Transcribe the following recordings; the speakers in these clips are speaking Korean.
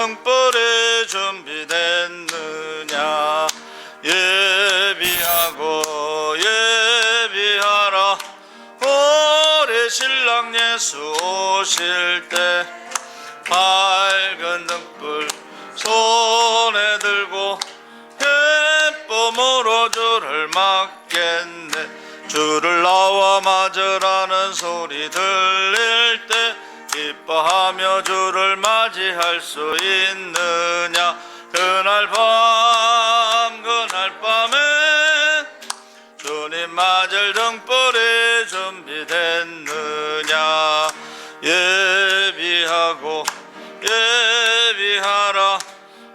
등불이 준비됐느냐. 예비하고 예비하라. 우리 신랑 예수 오실 때 밝은 등불 손에 들고 기쁨으로 주를 맞겠네. 주를 나와 맞으라는 소리 들릴 때 기뻐하며 주를 맞이할 수 있느냐. 그날 밤에 주님 맞을 등불이 준비됐느냐. 예비하고 예비하라.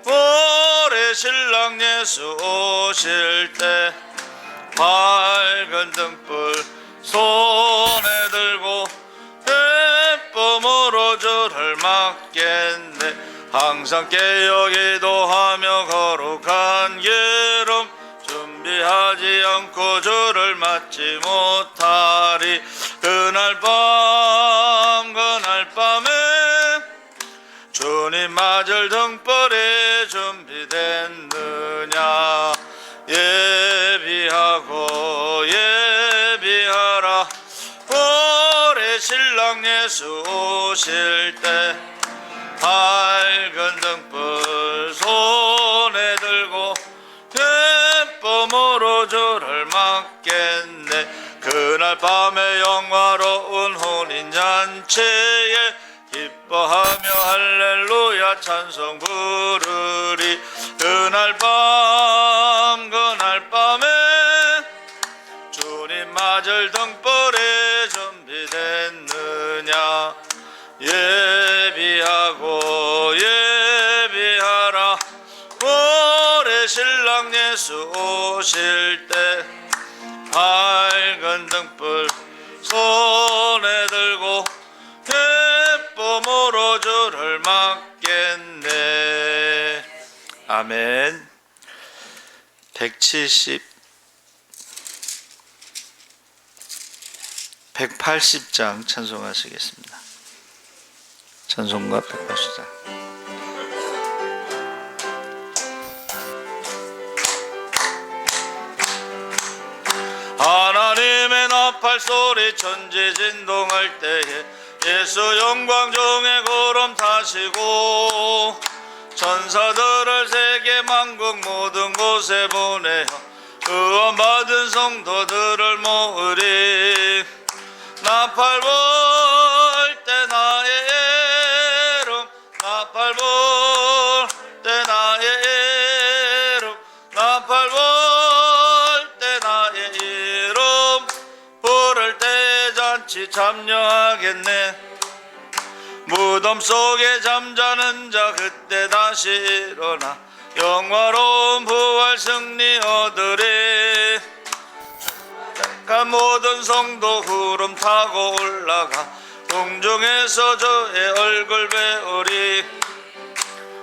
우리 신랑 예수 오실 때 밝은 등불 손에 들고 기쁨으로 주를 맞겠네. 항상 깨어 기도하며 거룩한 기름 준비하지 않고 주를 맞지 못하리. 그날 밤에 주님 맞을 등불이 준비됐느냐. 예비하고 예비하라. 우리 신랑 예수 오실 때 밝은 등불 손에 들고 기쁨으로 주를 맞겠네. 그날 밤에 영화로운 혼인잔치에 기뻐하며 할렐루야 찬송 부르리. 그날 밤에 주님 맞을 등불이 준비됐느냐. 예비하고 예비하라. 우리 신랑 예수 오실 때 밝은 등불 손에 들고 기쁨으로 주를 맞겠네. 아멘. 180장 찬송하시겠습니다. 찬송가 180장. 하나님의 나팔 소리 천지 진동할 때에 예수 영광 중에 구름 타시고 천사들을 세계 만국 모든 곳에 보내어 구원받은 성도들을 모으리. 나팔 불 때 나의 이름, 나팔 불 때 나의 이름, 나팔 불 때 나의 이름 부를 때 잔치 참여하겠네. 무덤 속에 잠자는 자 그때 다시 일어나 영화로운 부활 승리 얻으리. 택한 모든 성도 구름 타고 올라가 공중에서 주의 얼굴 배우리.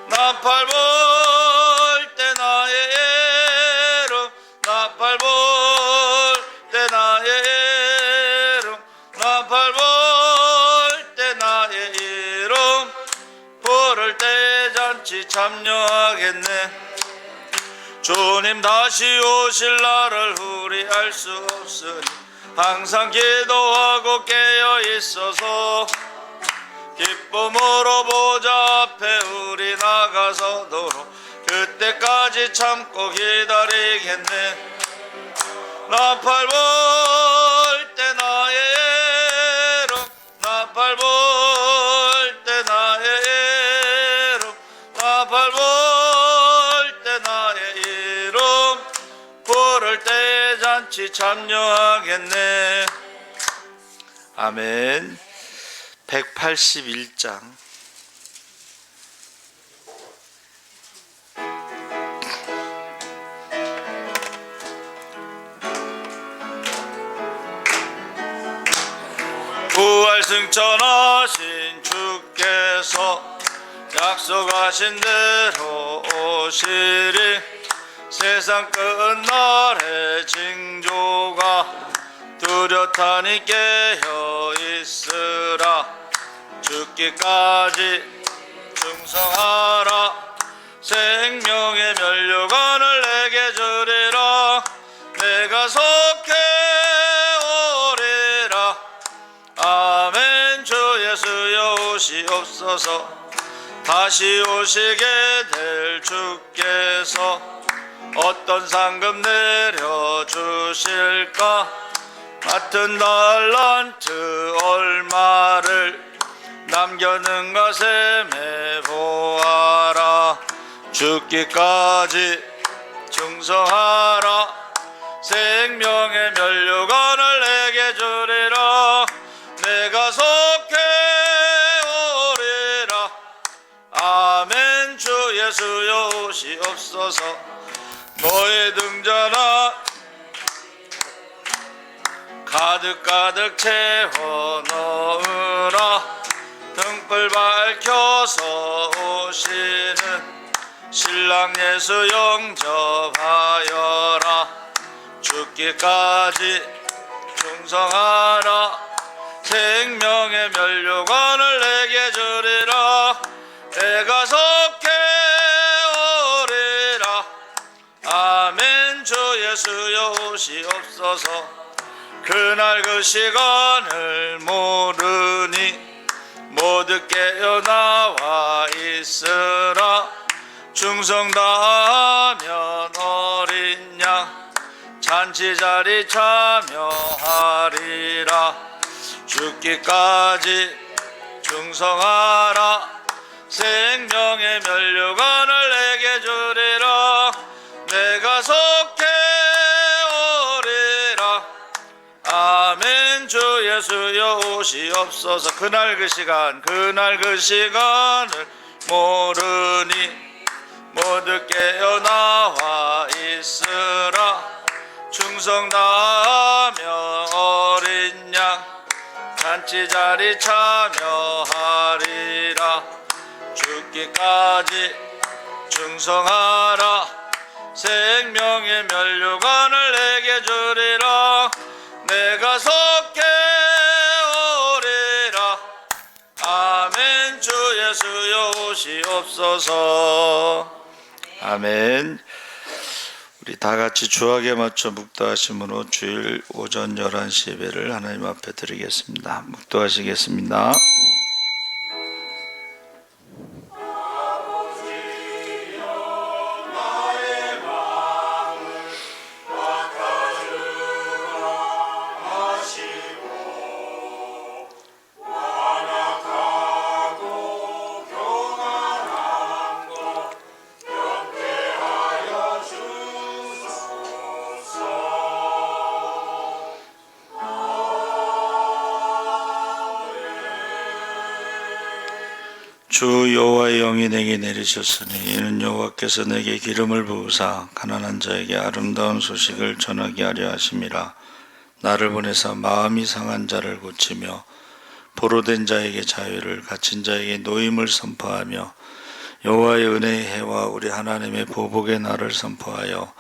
나팔 불 때 나의 이름, 나팔 불 때 나의 이름, 나팔 불 때 나의 이름 부를 때 잔치 참여하겠네. 주님 다시 오실 날을 우리 알 수 없으니 항상 기도하고 깨어 있어서 기쁨으로 보좌 앞에 우리 나가서도록 그때까지 참고 기다리겠네. 나팔 불 때 나의 이름, 나팔 불 때 나의 이름, 나팔 불 때 나의 이름 부를 때 잔치 참여하겠네. 아멘. 181장. 부활 승천하신 주께서 약속하신 대로 오시리. 세상 끝날의 징조가 뚜렷하니 깨어 있으라. 죽기까지 충성 충성하라. 생명의 면류관을 내게 주리라. 내가 속해 오리라. 아멘. 주 예수여 오시옵소서. 다시 오시게 될 주께서 어떤 상급 내려주실까? 같은 달란트 얼마를 남겼는가 셈해보아라. 죽기까지 충성하라. 생명의 면류관을 내게 주리라. 내가 속해 오리라. 아멘. 주 예수여 오시옵소서. 너의 등잔아 가득가득 채워 넣으라. 등불 밝혀서 오시는 신랑 예수 영접하여라. 죽기까지 충성하라. 생명의 면류관을 내게 주리라. 내가 속해 오리라. 아멘. 주 예수여 오시옵소서. 그날 그 시간을 모르니 모두 깨어나와 있으라. 충성 다하면 어린 양 잔치자리 참여하리라. 죽기까지 충성하라. 생명의 면류관을 내게 주리라. 내가 속해 오리라. 아멘. 주 예수여 오시옵소서. 그날 그 시간을 모르니 모두 깨어나와 있으라. 충성 다하며 어린 양 잔치자리 참여하리라. 죽기까지 충성하라. 생명의 면류관을 내게 주리라. 내가 속해 오리라. 아멘. 주 예수여 오시옵소서. 아멘. 우리 다같이 주악에 맞춰 묵도하심으로 주일 오전 11시 예배를 하나님 앞에 드리겠습니다. 묵도하시겠습니다. 주 여호와의 영이 내게 내리셨으니 이는 여호와께서 내게 기름을 부으사 가난한 자에게 아름다운 소식을 전하게 하려 하심이라. 나를 보내사 마음이 상한 자를 고치며 포로된 자에게 자유를, 갇힌 자에게 노임을 선포하며 여호와의 은혜의 해와 우리 하나님의 보복의 날을 선포하여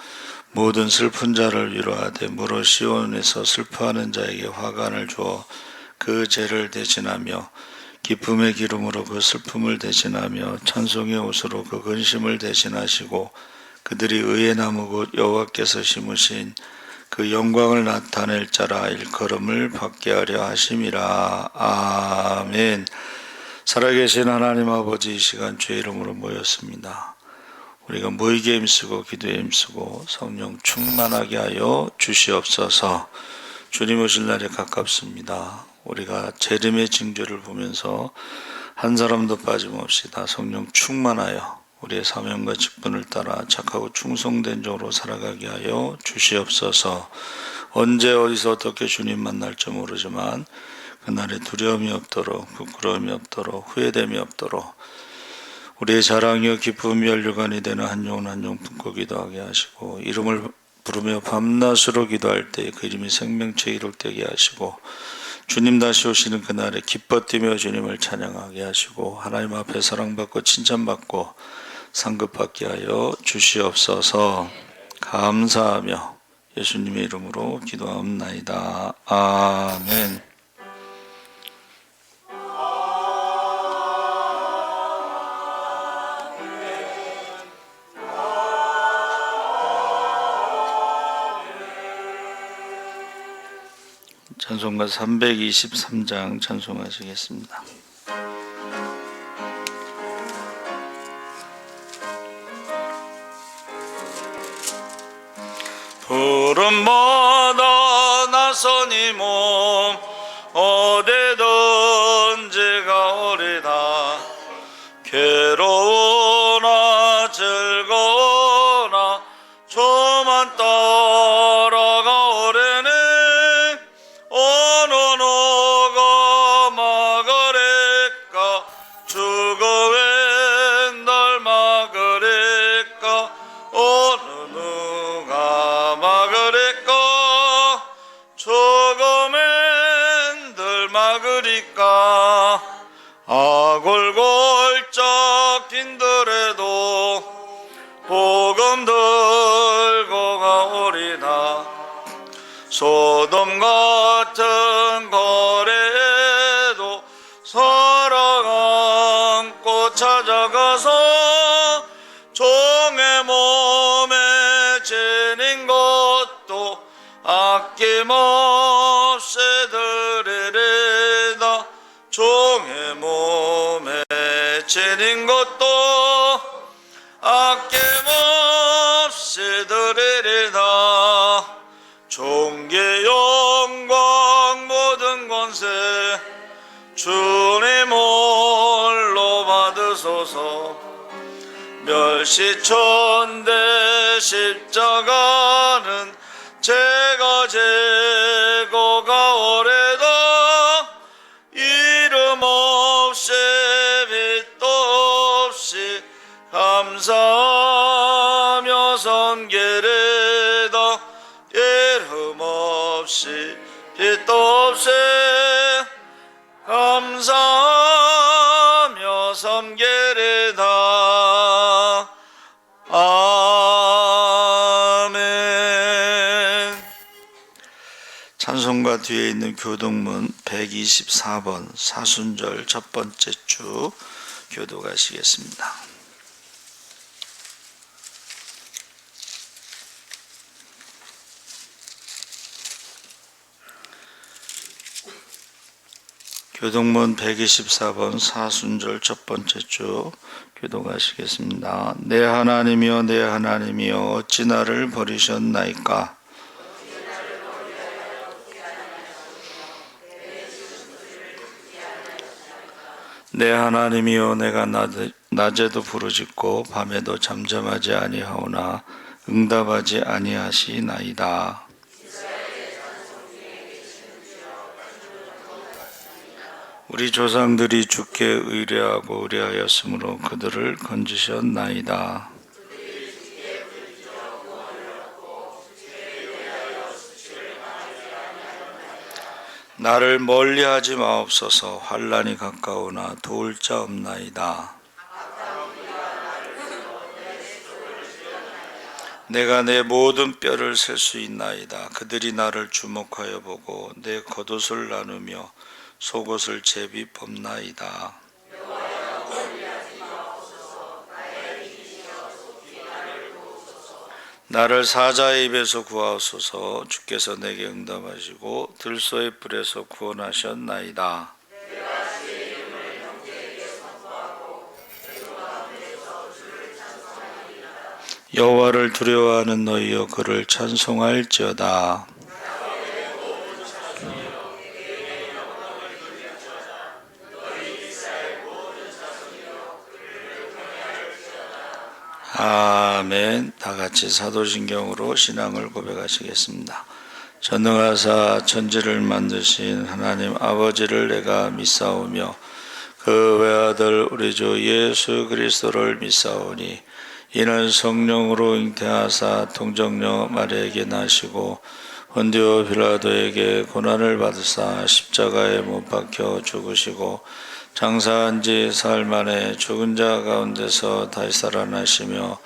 모든 슬픈 자를 위로하되 무릇 시온에서 슬퍼하는 자에게 화관을 주어 그 죄를 대신하며 기쁨의 기름으로 그 슬픔을 대신하며 찬송의 옷으로 그 근심을 대신하시고 그들이 의의 나무 곧 여호와께서 심으신 그 영광을 나타낼 자라 일컬음을 받게 하려 하심이라. 아멘. 살아계신 하나님 아버지, 이 시간 주의 이름으로 모였습니다. 우리가 모이게 힘쓰고 기도에 힘쓰고 성령 충만하게 하여 주시옵소서. 주님 오실 날이 가깝습니다. 우리가 재림의 징조를 보면서 한 사람도 빠짐없이 다 성령 충만하여 우리의 사명과 직분을 따라 착하고 충성된 종으로 살아가게 하여 주시옵소서. 언제 어디서 어떻게 주님 만날지 모르지만 그날에 두려움이 없도록, 부끄러움이 없도록, 후회됨이 없도록 우리의 자랑이요 기쁨이 면류관이 되는 한 영혼 한 영 품고 기도하게 하시고, 이름을 부르며 밤낮으로 기도할 때 그 이름이 생명체 이룩되게 하시고, 주님 다시 오시는 그날에 기뻐 뛰며 주님을 찬양하게 하시고, 하나님 앞에 사랑받고 칭찬받고 상급받게 하여 주시옵소서. 감사하며 예수님의 이름으로 기도하옵나이다. 아멘. 찬송가 323장 찬송하시겠습니다. 푸른마다 나서니 몸 어디든지가 오리다. 괴로우나 즐거우나 저만 따라가 오래네. 어느 누가 막으리까 주가 웬 날 막으리까. 어느 누가 막으리까 주가 웬 날 막으리까. 아골골짝 빈들에도 복음 들고 가오리다. 소돔 같은 거리에도 사랑 안고 찾아가서 종의 몸에 지닌 것도 아낌없이 드리리다. 종의 몸에 지닌 것도 아낌없이 드리리다. 존귀 영광 모든 권세 주님 홀로 받으소서. 멸시천대 십자가는 제가 지고 가오래다. 이름 없이 빛도 없이 감사하며 섬기리다. 이름 없이 빛도 없이 감사하며 섬기리다. 아멘. 찬송가 뒤에 있는 교동문 124번 사순절 첫 번째 주 교도가시겠습니다. 교동문 124번 사순절 첫 번째 주 교도가시겠습니다. 내 하나님이여 내 하나님이여 어찌 나를 버리셨나이까. 내 하나님이여 내가 낮에도 부르짖고 밤에도 잠잠하지 아니하오나 응답하지 아니하시나이다. 우리 조상들이 주께 의뢰하고 의뢰하였으므로 그들을 건지셨나이다. 나를 멀리하지 마옵소서. 환난이 가까우나 도울 자 없나이다. 내가 내 모든 뼈를 셀 수 있나이다. 그들이 나를 주목하여 보고 내 겉옷을 나누며 속옷을 제비 뽑나이다. 나를 사자의 입에서 구하옵소서. 주께서 내게 응답하시고 들소의 뿔에서 구원하셨나이다. 여호와를 두려워하는 너희여 그를 찬송할지어다. 아멘. 다 같이 사도신경으로 신앙을 고백하시겠습니다. 전능하사 천지를 만드신 하나님 아버지를 내가 믿사오며 그 외아들 우리 주 예수 그리스도를 믿사오니 이는 성령으로 잉태하사 동정녀 마리아에게 나시고 본디오 빌라도에게 고난을 받으사 십자가에 못 박혀 죽으시고 장사한 지 사흘 만에 죽은 자 가운데서 다시 살아나시며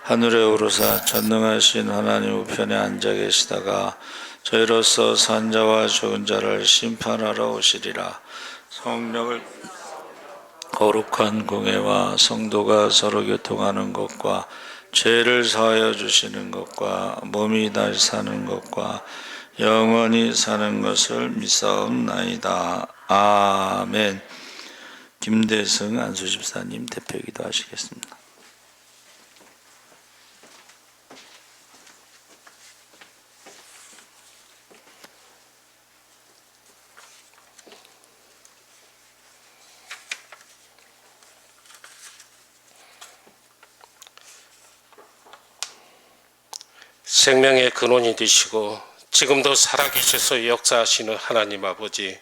하늘에 오르사 전능하신 하나님 우편에 앉아 계시다가 저희로서 산 자와 죽은 자를 심판하러 오시리라. 성령을 거룩한 공회와 성도가 서로 교통하는 것과 죄를 사하여 주시는 것과 몸이 다시 사는 것과 영원히 사는 것을 믿사옵나이다. 아멘. 김대승 안수집사님 대표기도 하시겠습니다. 생명의 근원이 되시고 지금도 살아계셔서 역사하시는 하나님 아버지,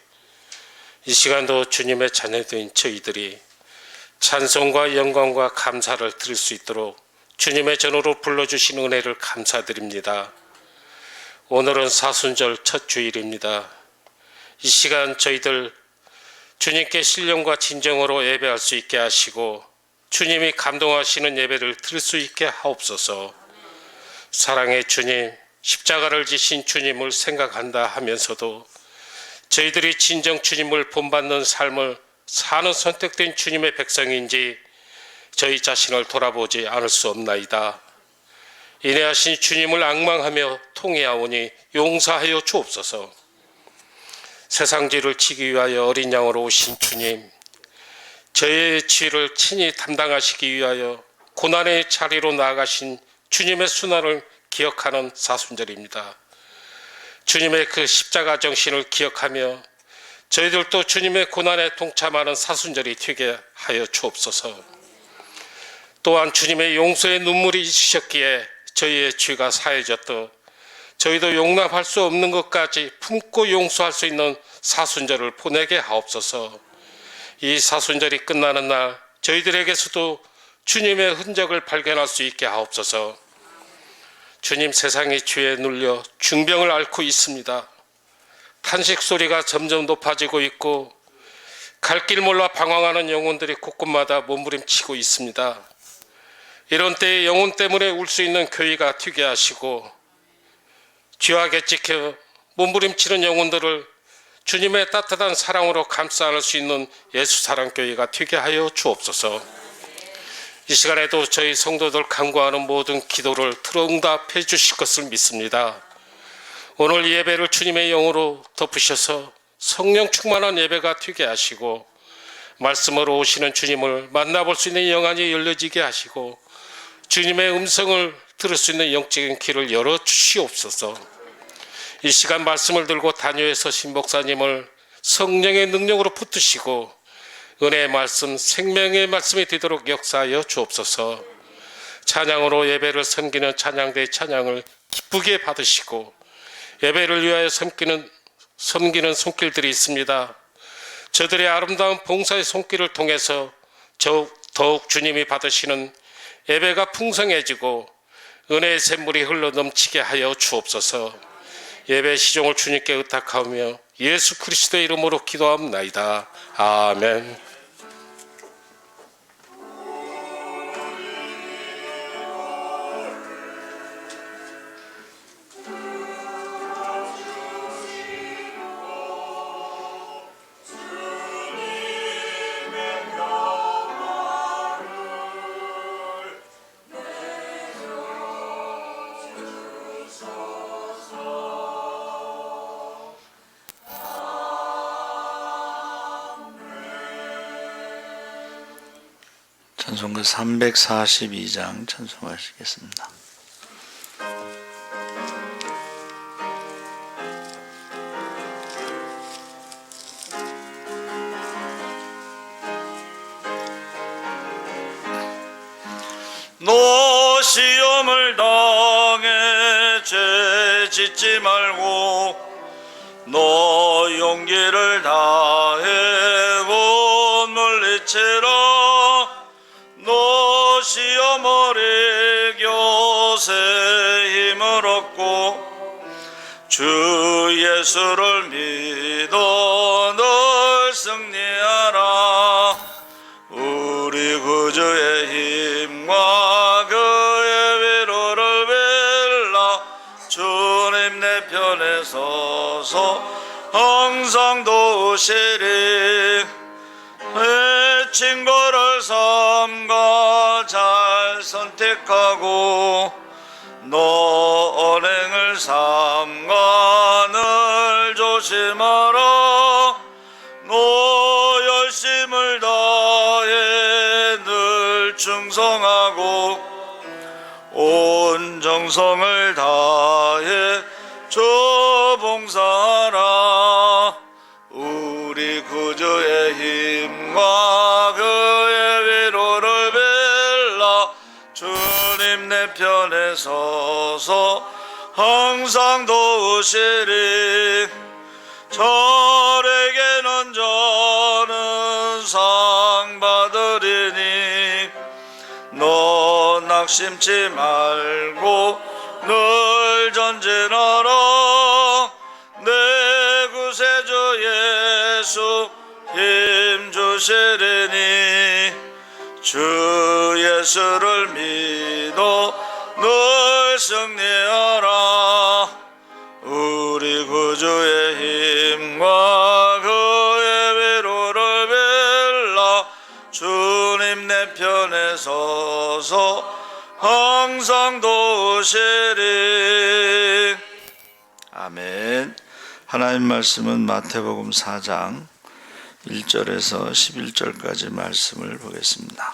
이 시간도 주님의 자녀된 저희들이 찬송과 영광과 감사를 드릴 수 있도록 주님의 전으로 불러주신 은혜를 감사드립니다. 오늘은 사순절 첫 주일입니다. 이 시간 저희들 주님께 신령과 진정으로 예배할 수 있게 하시고 주님이 감동하시는 예배를 드릴 수 있게 하옵소서. 사랑의 주님, 십자가를 지신 주님을 생각한다 하면서도 저희들이 진정 주님을 본받는 삶을 사는 선택된 주님의 백성인지 저희 자신을 돌아보지 않을 수 없나이다. 인내하신 주님을 앙망하며 통회하오니 용서하여 주옵소서. 세상 죄를 지기 위하여 어린 양으로 오신 주님, 저희의 죄를 친히 담당하시기 위하여 고난의 자리로 나아가신 주님의 순환을 기억하는 사순절입니다. 주님의 그 십자가 정신을 기억하며 저희들도 주님의 고난에 동참하는 사순절이 되게 하여 주옵소서. 또한 주님의 용서의 눈물이 있으셨기에 저희의 죄가 사해졌듯 저희도 용납할 수 없는 것까지 품고 용서할 수 있는 사순절을 보내게 하옵소서. 이 사순절이 끝나는 날 저희들에게서도 주님의 흔적을 발견할 수 있게 하옵소서. 주님, 세상의 죄에 눌려 중병을 앓고 있습니다. 탄식 소리가 점점 높아지고 있고 갈 길 몰라 방황하는 영혼들이 곳곳마다 몸부림치고 있습니다. 이런 때에 영혼 때문에 울 수 있는 교회가 되게 하시고 죄악에 찍혀 몸부림치는 영혼들을 주님의 따뜻한 사랑으로 감싸 안을 수 있는 예수사랑교회가 되게 하여 주옵소서. 이 시간에도 저희 성도들 간구하는 모든 기도를 들어응답해 주실 것을 믿습니다. 오늘 예배를 주님의 영으로 덮으셔서 성령 충만한 예배가 되게 하시고 말씀으로 오시는 주님을 만나볼 수 있는 영안이 열려지게 하시고 주님의 음성을 들을 수 있는 영적인 길을 열어주시옵소서. 이 시간 말씀을 들고 단위에 서신 목사님을 성령의 능력으로 붙드시고 은혜의 말씀, 생명의 말씀이 되도록 역사하여 주옵소서. 찬양으로 예배를 섬기는 찬양대의 찬양을 기쁘게 받으시고 예배를 위하여 섬기는 손길들이 있습니다. 저들의 아름다운 봉사의 손길을 통해서 더욱 주님이 받으시는 예배가 풍성해지고 은혜의 샘물이 흘러 넘치게 하여 주옵소서. 예배 시종을 주님께 의탁하며 예수 그리스도의 이름으로 기도합나이다. 아멘. 찬송가 342장 찬송하시겠습니다. 너 시험을 당해 죄 짓지 말고 너 용기를 다해 곧 물리치라. 너 시험을 이겨 새 힘을 얻고 주 예수를 믿어 늘 승리하라. 우리 구주의 힘과 그의 위로를 빌라. 주님 내 편에 서서 항상 도우시리. 내 친구를 삼가 잘 선택하고 너 언행을 삼가 조심하라. 너 열심을 다해 늘 충성하고 온 정성을 다해 주 봉사하라. 우리 구주의 힘과 그의 위로를 빌라. 주님 내 편에 서서 항상 도우시리. 저에게는 저는 상 받으리니 너 낙심치 말고 늘 전진하라. 내 구세주 예수 힘 주시리니 주 예수를 믿어 늘 승리하라. 우리 구주의 힘과 그의 위로를 빌라. 주님 내 편에 서서 항상 도우시리. 아멘. 하나님 말씀은 마태복음 4장 1절에서 11절까지 말씀을 보겠습니다.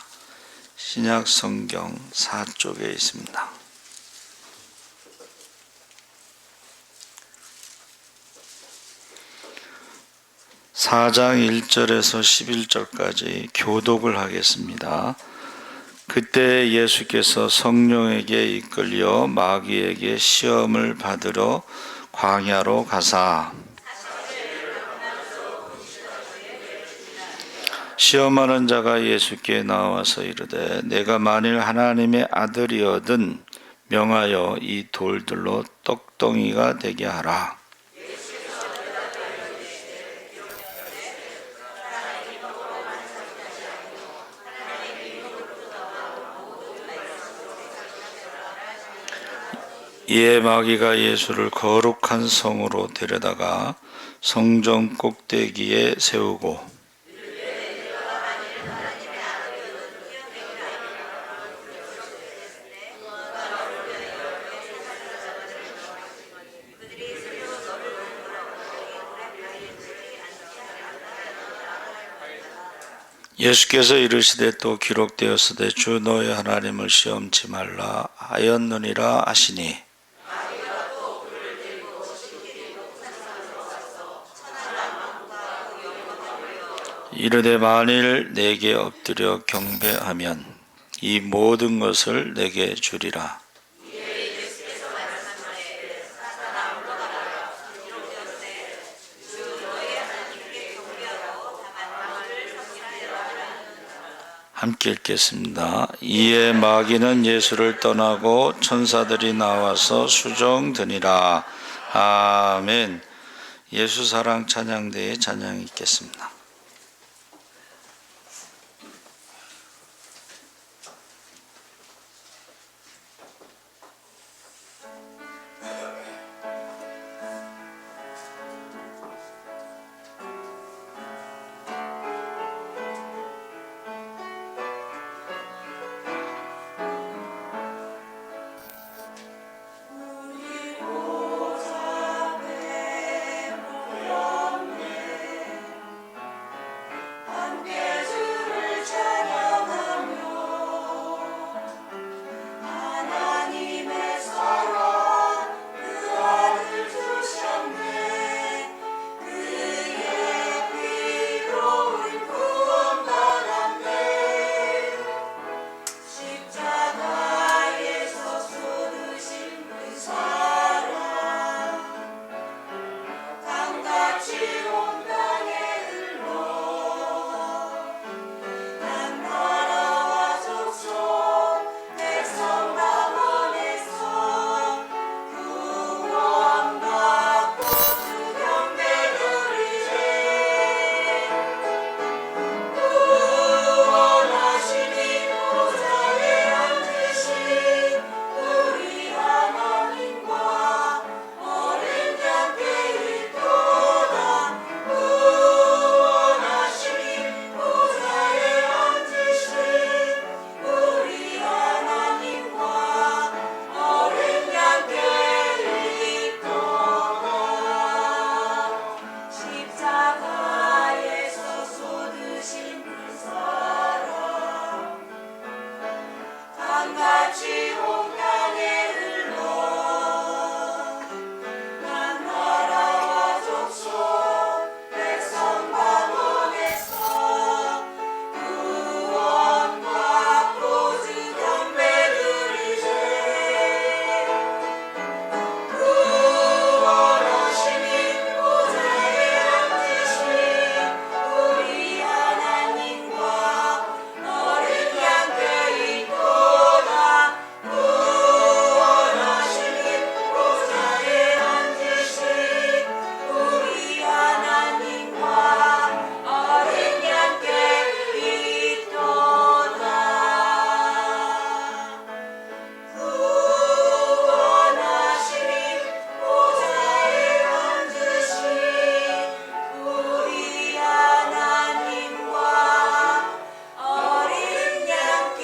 신약 성경 4쪽에 있습니다. 4장 1절에서 11절까지 교독을 하겠습니다. 그때 예수께서 성령에게 이끌려 마귀에게 시험을 받으러 광야로 가사 시험하는 자가 예수께 나와서 이르되 내가 만일 하나님의 아들이거든 명하여 이 돌들로 떡덩이가 되게 하라. 이에 마귀가 예수를 거룩한 성으로 데려다가 성전 꼭대기에 세우고 예수께서 이르시되 또 기록되었으되 주 너의 하나님을 시험치 말라 하였느니라 하시니 이르되 만일 내게 엎드려 경배하면 이 모든 것을 내게 주리라. 함께 읽겠습니다. 이에 마귀는 예수를 떠나고 천사들이 나와서 수종드니라. 아멘. 예수 사랑 찬양대에 찬양 있겠습니다. 강같이 홍강에 흘러 난 나라와 족속 백성과 보내서 구원과 구주 경배드리세 구원하시니 보좌에 앉으신 우리 하나님과 어린 양께 있도다 구원하시니 보좌에 앉으신 우리 하나님과 어린 양께 있도다 구원하시니 보좌에 앉으신 우리 하나님과 어린 양께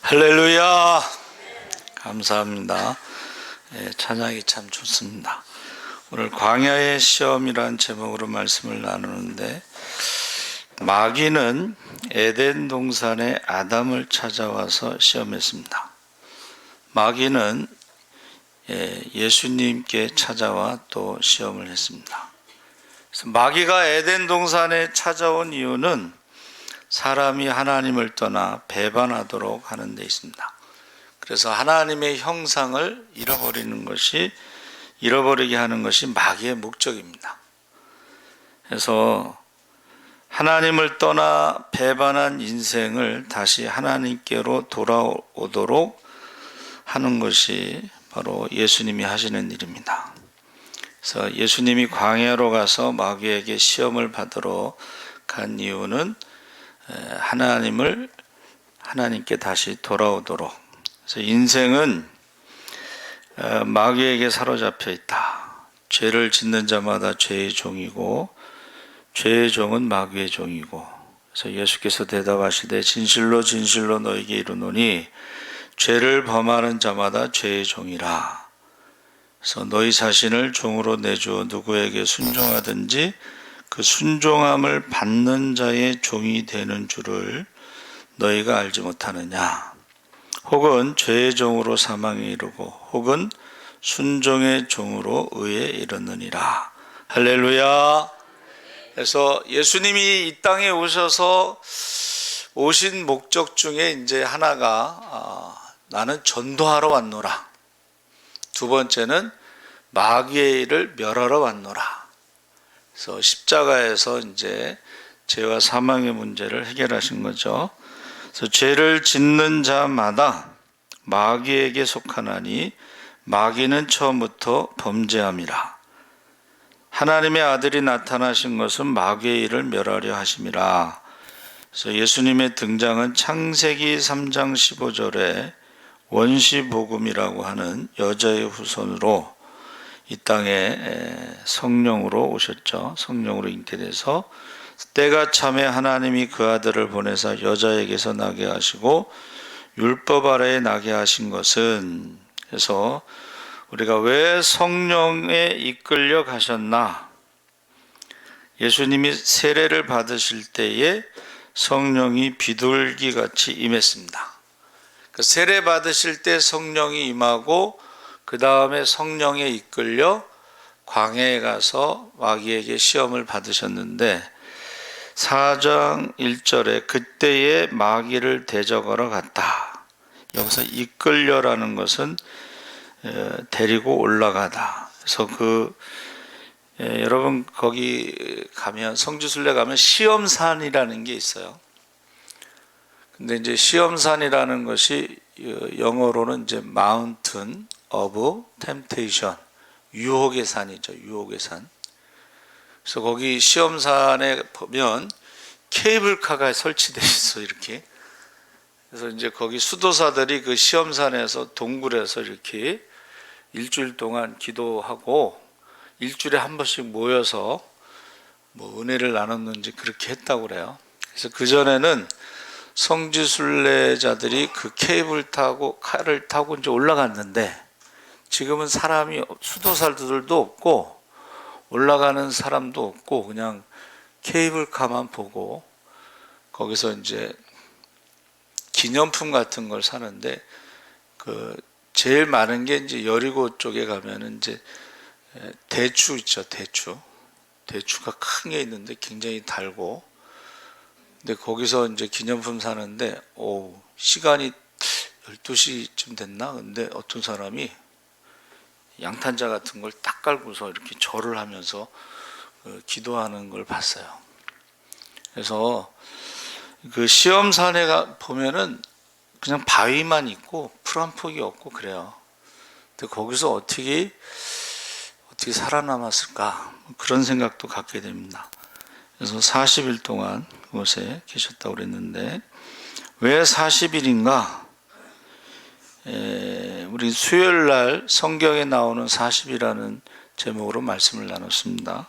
할렐루야. 감사합니다. 찬양이 참 좋습니다. 오늘 광야의 시험이란 제목으로 말씀을 나누는데, 마귀는 에덴 동산에 아담을 찾아와서 시험했습니다. 마귀는 예수님께 찾아와 또 시험을 했습니다. 그래서 마귀가 에덴 동산에 찾아온 이유는 사람이 하나님을 떠나 배반하도록 하는 데 있습니다. 그래서 하나님의 형상을 잃어버리게 하는 것이 마귀의 목적입니다. 그래서 하나님을 떠나 배반한 인생을 다시 하나님께로 돌아오도록 하는 것이 바로 예수님이 하시는 일입니다. 그래서 예수님이 광야로 가서 마귀에게 시험을 받으러 간 이유는 하나님께 다시 돌아오도록. 그래서 인생은 마귀에게 사로잡혀 있다. 죄를 짓는 자마다 죄의 종이고 죄의 종은 마귀의 종이고. 그래서 예수께서 대답하시되 진실로 진실로 너에게 이르노니 죄를 범하는 자마다 죄의 종이라. 그래서 너희 자신을 종으로 내주어 누구에게 순종하든지 그 순종함을 받는 자의 종이 되는 줄을 너희가 알지 못하느냐. 혹은 죄의 종으로 사망에 이르고 혹은 순종의 종으로 의에 이르느니라. 할렐루야. 그래서 예수님이 이 땅에 오셔서 오신 목적 중에 이제 하나가 나는 전도하러 왔노라. 두 번째는 마귀의 일을 멸하러 왔노라. 그래서 십자가에서 이제 죄와 사망의 문제를 해결하신 거죠. 그래서 죄를 짓는 자마다 마귀에게 속하나니 마귀는 처음부터 범죄함이라. 하나님의 아들이 나타나신 것은 마귀의 일을 멸하려 하심이라. 그래서 예수님의 등장은 창세기 3장 15절에 원시복음이라고 하는 여자의 후손으로 이 땅에 성령으로 오셨죠. 성령으로 잉태돼서 때가 참에 하나님이 그 아들을 보내사 여자에게서 나게 하시고 율법 아래에 나게 하신 것은, 그래서 우리가 왜 성령에 이끌려 가셨나? 예수님이 세례를 받으실 때에 성령이 비둘기같이 임했습니다. 그 세례 받으실 때 성령이 임하고 그 다음에 성령에 이끌려 광야에 가서 마귀에게 시험을 받으셨는데 4장 1절에 그때에 마귀를 대적하러 갔다. 여기서 이끌려라는 것은 데리고 올라가다. 그래서 여러분 거기 가면 성지순례 가면 시험산이라는 게 있어요. 근데 이제 시험산이라는 것이 영어로는 이제 Mountain of Temptation, 유혹의 산이죠. 유혹의 산. 그래서 거기 시험산에 보면 케이블카가 설치되어 있어 이렇게. 그래서 이제 거기 수도사들이 그 시험산에서 동굴에서 이렇게 일주일 동안 기도하고 일주일에 한 번씩 모여서 뭐 은혜를 나눴는지 그렇게 했다고 그래요. 그래서 그 전에는 성지순례자들이 그 케이블 타고 칼을 타고 이제 올라갔는데 지금은 사람이 수도사들도 없고 올라가는 사람도 없고 그냥 케이블카만 보고 거기서 이제 기념품 같은 걸 사는데 그 제일 많은 게 이제 여리고 쪽에 가면은 이제 대추 있죠. 대추가 큰 게 있는데 굉장히 달고 근데 거기서 이제 기념품 사는데 시간이 12시쯤 됐나? 근데 어떤 사람이 양탄자 같은 걸 딱 깔고서 이렇게 절을 하면서 기도하는 걸 봤어요. 그래서 그 시험산에 보면은 그냥 바위만 있고 풀 한 폭이 없고 그래요. 근데 거기서 어떻게 살아남았을까? 그런 생각도 갖게 됩니다. 그래서 40일 동안 그곳에 계셨다고 그랬는데 왜 40일인가? 우리 수요일 날 성경에 나오는 40이라는 제목으로 말씀을 나눴습니다.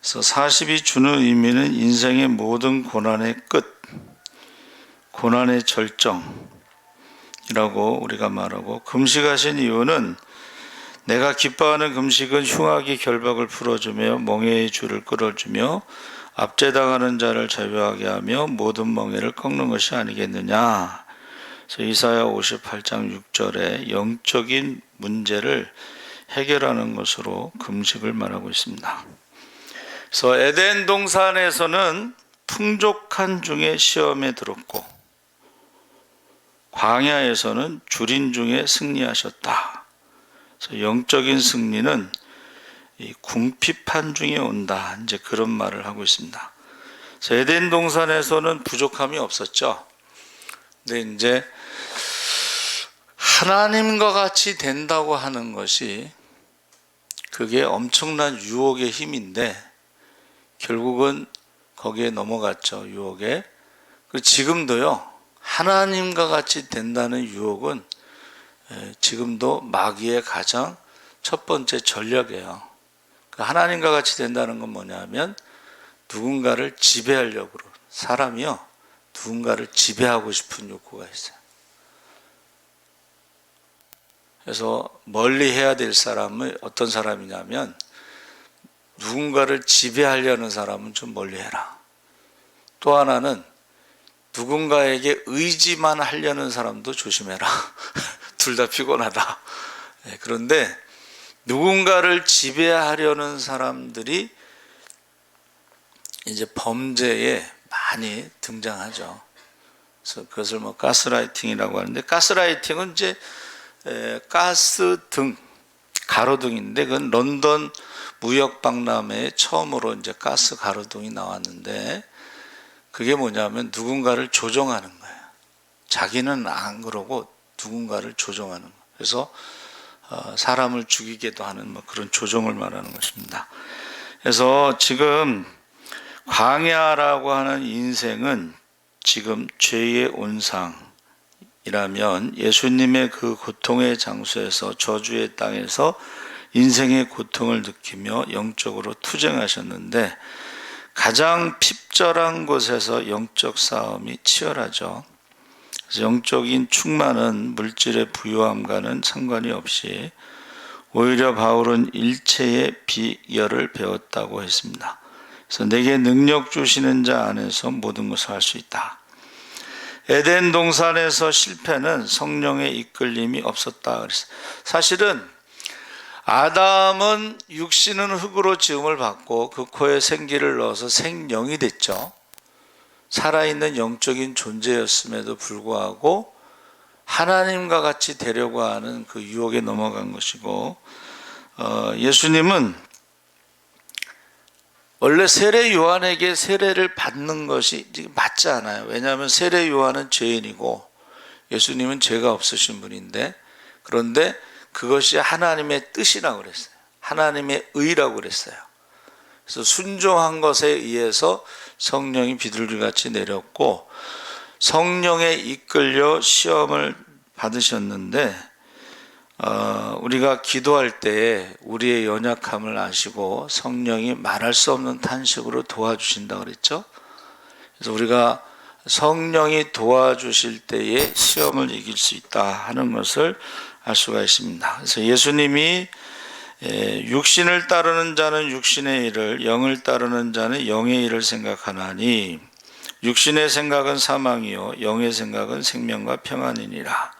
그래서 40이 주는 의미는 인생의 모든 고난의 끝, 고난의 절정이라고 우리가 말하고 금식하신 이유는 내가 기뻐하는 금식은 흉악이 결박을 풀어주며 멍에의 줄을 끌어주며 압제당하는 자를 자유하게 하며 모든 멍에를 꺾는 것이 아니겠느냐. 그래서 이사야 58장 6절에 영적인 문제를 해결하는 것으로 금식을 말하고 있습니다. 그래서 에덴 동산에서는 풍족한 중에 시험에 들었고 광야에서는 줄인 중에 승리하셨다. 그래서 영적인 승리는 이 궁핍한 중에 온다. 이제 그런 말을 하고 있습니다. 그래서 에덴 동산에서는 부족함이 없었죠. 근데 이제 하나님과 같이 된다고 하는 것이 그게 엄청난 유혹의 힘인데 결국은 거기에 넘어갔죠. 유혹에. 지금도요. 하나님과 같이 된다는 유혹은 지금도 마귀의 가장 첫 번째 전략이에요. 하나님과 같이 된다는 건 뭐냐면 누군가를 지배하려고 사람이요. 누군가를 지배하고 싶은 욕구가 있어요. 그래서 멀리 해야 될 사람은 어떤 사람이냐면 누군가를 지배하려는 사람은 좀 멀리 해라. 또 하나는 누군가에게 의지만 하려는 사람도 조심해라. 둘 다 피곤하다. 그런데 누군가를 지배하려는 사람들이 이제 범죄에 많이 등장하죠. 그래서 그것을 뭐 가스라이팅이라고 하는데 가스라이팅은 이제 가스등, 가로등인데 그건 런던 무역박람회에 처음으로 이제 가스 가로등이 나왔는데 그게 뭐냐면 누군가를 조종하는 거예요. 자기는 안 그러고 누군가를 조종하는 거예요. 그래서 사람을 죽이게도 하는 뭐 그런 조종을 말하는 것입니다. 그래서 지금 광야라고 하는 인생은 지금 죄의 온상이라면 예수님의 그 고통의 장소에서 저주의 땅에서 인생의 고통을 느끼며 영적으로 투쟁하셨는데 가장 핍절한 곳에서 영적 싸움이 치열하죠. 그래서 영적인 충만은 물질의 부유함과는 상관이 없이 오히려 바울은 일체의 비결을 배웠다고 했습니다. 그래서 내게 능력 주시는 자 안에서 모든 것을 할 수 있다. 에덴 동산에서 실패는 성령의 이끌림이 없었다. 그랬어요. 사실은 아담은 육신은 흙으로 지음을 받고 그 코에 생기를 넣어서 생명이 됐죠. 살아있는 영적인 존재였음에도 불구하고 하나님과 같이 되려고 하는 그 유혹에 넘어간 것이고 예수님은 원래 세례 요한에게 세례를 받는 것이 맞지 않아요. 왜냐하면 세례 요한은 죄인이고 예수님은 죄가 없으신 분인데 그런데 그것이 하나님의 뜻이라고 그랬어요. 하나님의 의라고 그랬어요. 그래서 순종한 것에 의해서 성령이 비둘기같이 내렸고 성령에 이끌려 시험을 받으셨는데 우리가 기도할 때 우리의 연약함을 아시고 성령이 말할 수 없는 탄식으로 도와주신다고 그랬죠. 그래서 우리가 성령이 도와주실 때에 시험을 이길 수 있다 하는 것을 알 수가 있습니다. 그래서 예수님이 육신을 따르는 자는 육신의 일을, 영을 따르는 자는 영의 일을 생각하나니 육신의 생각은 사망이요 영의 생각은 생명과 평안이니라.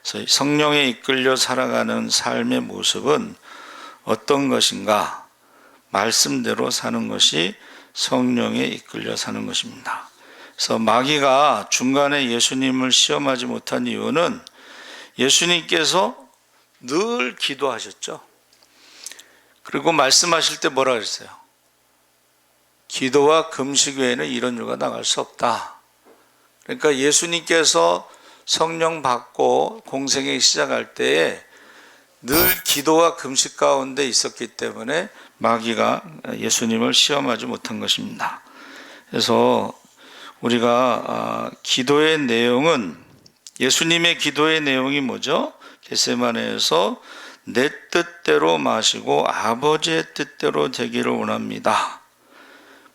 그래서 성령에 이끌려 살아가는 삶의 모습은 어떤 것인가? 말씀대로 사는 것이 성령에 이끌려 사는 것입니다. 그래서 마귀가 중간에 예수님을 시험하지 못한 이유는 예수님께서 늘 기도하셨죠. 그리고 말씀하실 때 뭐라 그랬어요? 기도와 금식 외에는 이런 일과 나갈 수 없다. 그러니까 예수님께서 성령 받고 공생에 시작할 때에 늘 기도와 금식 가운데 있었기 때문에 마귀가 예수님을 시험하지 못한 것입니다. 그래서 우리가 기도의 내용은, 예수님의 기도의 내용이 뭐죠? 겟세마네에서 내 뜻대로 마시고 아버지의 뜻대로 되기를 원합니다.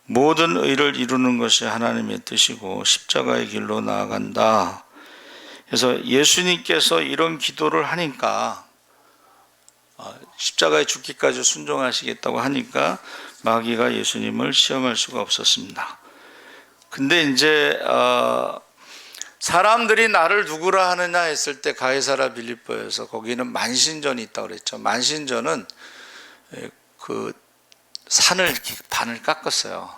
모든 의를 이루는 것이 하나님의 뜻이고 십자가의 길로 나아간다. 그래서 예수님께서 이런 기도를 하니까, 십자가에 죽기까지 순종하시겠다고 하니까 마귀가 예수님을 시험할 수가 없었습니다. 근데 이제 사람들이 나를 누구라 하느냐 했을 때 가이사라 빌립보에서 거기는 만신전이 있다고 그랬죠. 만신전은 그 산을 반을 깎았어요.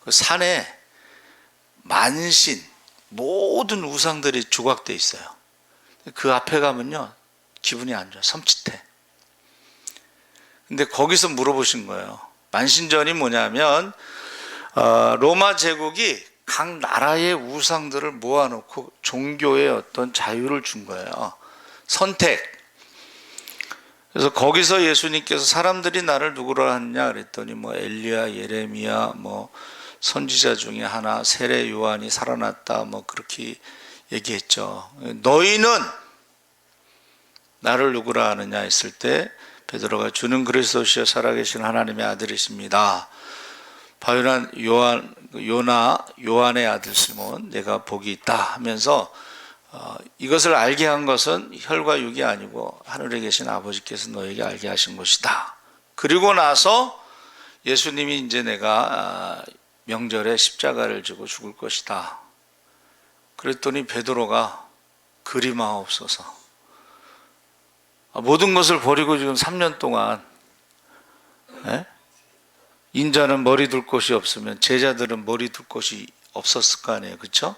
그 산에 만신 모든 우상들이 조각돼 있어요. 그 앞에 가면요 기분이 안 좋아, 섬찟해. 근데 거기서 물어보신 거예요. 만신전이 뭐냐면 로마 제국이 각 나라의 우상들을 모아놓고 종교의 어떤 자유를 준 거예요. 선택. 그래서 거기서 예수님께서 사람들이 나를 누구라 하느냐 그랬더니 뭐 엘리야, 예레미야, 뭐 선지자 중에 하나, 세례 요한이 살아났다, 뭐 그렇게 얘기했죠. 너희는 나를 누구라 하느냐 했을 때 베드로가 주는 그리스도시여 살아계신 하나님의 아들이십니다. 바요란 요한의 아들 시몬, 내가 복이 있다 하면서 이것을 알게 한 것은 혈과 육이 아니고 하늘에 계신 아버지께서 너에게 알게 하신 것이다. 그리고 나서 예수님이 이제 내가 명절에 십자가를 지고 죽을 것이다. 그랬더니 베드로가 그리마옵소서. 모든 것을 버리고 지금 3년 동안, 인자는 머리 둘 곳이 없으면 제자들은 머리 둘 곳이 없었을 거 아니에요. 그렇죠?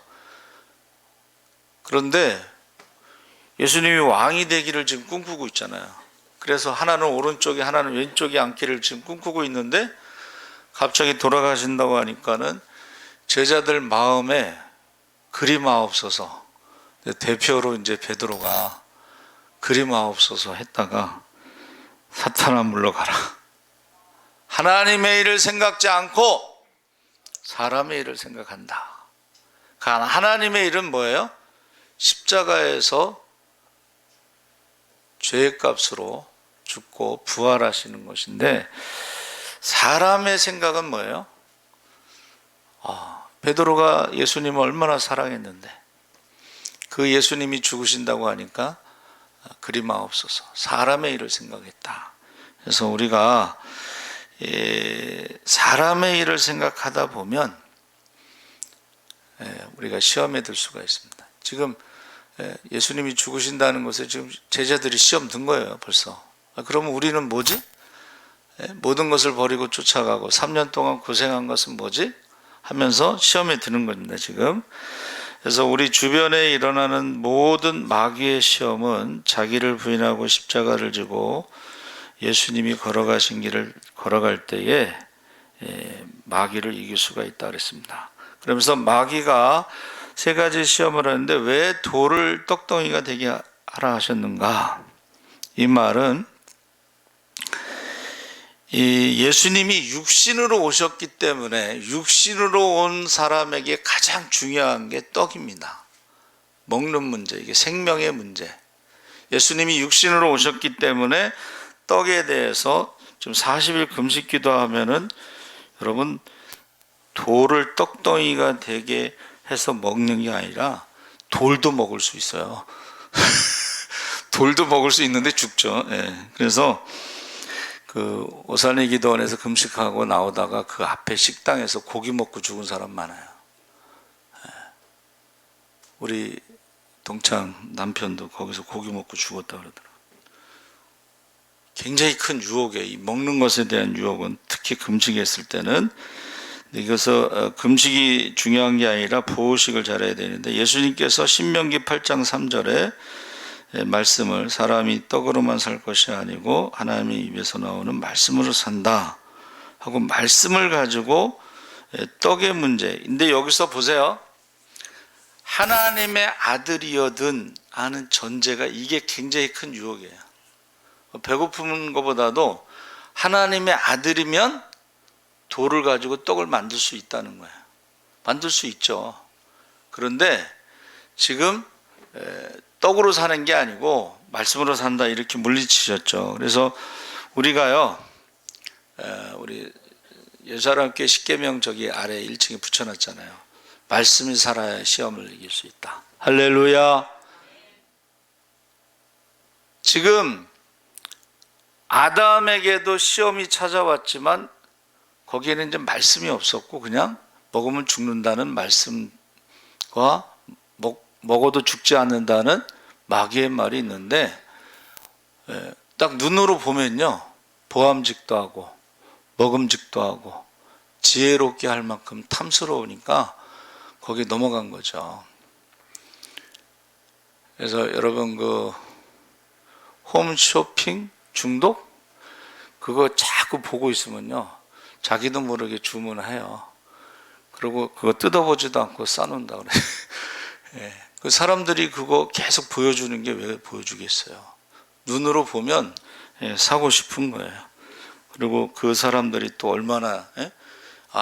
그런데 예수님이 왕이 되기를 지금 꿈꾸고 있잖아요. 그래서 하나는 오른쪽에 하나는 왼쪽에 앉기를 지금 꿈꾸고 있는데 갑자기 돌아가신다고 하니까는 제자들 마음에 그리마옵소서. 대표로 이제 베드로가 그리마옵소서 했다가 사탄아 물러가라. 하나님의 일을 생각지 않고 사람의 일을 생각한다. 하나님의 일은 뭐예요? 십자가에서 죄의 값으로 죽고 부활하시는 것인데 사람의 생각은 뭐예요? 베드로가 예수님을 얼마나 사랑했는데 그 예수님이 죽으신다고 하니까 그리마옵소서. 사람의 일을 생각했다. 그래서 우리가 사람의 일을 생각하다 보면 우리가 시험에 들 수가 있습니다. 지금 예수님이 죽으신다는 것에 지금 제자들이 시험 든 거예요, 벌써. 그러면 우리는 뭐지? 모든 것을 버리고 쫓아가고 3년 동안 고생한 것은 뭐지? 하면서 시험에 드는 겁니다, 지금. 그래서 우리 주변에 일어나는 모든 마귀의 시험은 자기를 부인하고 십자가를 지고 예수님이 걸어가신 길을 걸어갈 때에 마귀를 이길 수가 있다 그랬습니다. 그러면서 마귀가 세 가지 시험을 하는데 왜 돌을 떡덩이가 되게 하라 하셨는가? 이 말은 예수님이 육신으로 오셨기 때문에 육신으로 온 사람에게 가장 중요한 게 떡입니다. 먹는 문제, 이게 생명의 문제. 예수님이 육신으로 오셨기 때문에 떡에 대해서 지금 40일 금식 기도하면은 여러분 돌을 떡덩이가 되게 해서 먹는 게 아니라 돌도 먹을 수 있어요. 돌도 먹을 수 있는데 죽죠. 예. 그래서 그 오산의 기도원에서 금식하고 나오다가 그 앞에 식당에서 고기 먹고 죽은 사람 많아요. 예. 우리 동창 남편도 거기서 고기 먹고 죽었다 그러더라고요. 굉장히 큰 유혹이에요. 이 먹는 것에 대한 유혹은 특히 금식했을 때는. 이것서 금식이 중요한 게 아니라 보호식을 잘해야 되는데, 예수님께서 신명기 8장 3절에 말씀을 사람이 떡으로만 살 것이 아니고 하나님의 입에서 나오는 말씀으로 산다 하고, 말씀을 가지고 떡의 문제. 근데 여기서 보세요. 하나님의 아들이어든 하는 전제가, 이게 굉장히 큰 유혹이에요. 배고픈 것보다도 하나님의 아들이면 돌을 가지고 떡을 만들 수 있다는 거예요. 만들 수 있죠. 그런데 지금 떡으로 사는 게 아니고 말씀으로 산다, 이렇게 물리치셨죠. 그래서 우리가요, 우리 여자람께 십계명 저기 아래 1층에 붙여놨잖아요. 말씀이 살아야 시험을 이길 수 있다. 할렐루야. 지금 아담에게도 시험이 찾아왔지만 거기에는 이제 말씀이 없었고 그냥 먹으면 죽는다는 말씀과 먹어도 죽지 않는다는 마귀의 말이 있는데, 딱 눈으로 보면요, 보암직도 하고 먹음직도 하고 지혜롭게 할 만큼 탐스러우니까 거기에 넘어간 거죠. 그래서 여러분 그 홈쇼핑 중독? 그거 자꾸 보고 있으면요, 자기도 모르게 주문해요. 그리고 그거 뜯어보지도 않고 싸놓는다 그래. 예. 그 사람들이 그거 계속 보여주는 게 왜 보여주겠어요? 눈으로 보면 사고 싶은 거예요. 그리고 그 사람들이 또 얼마나,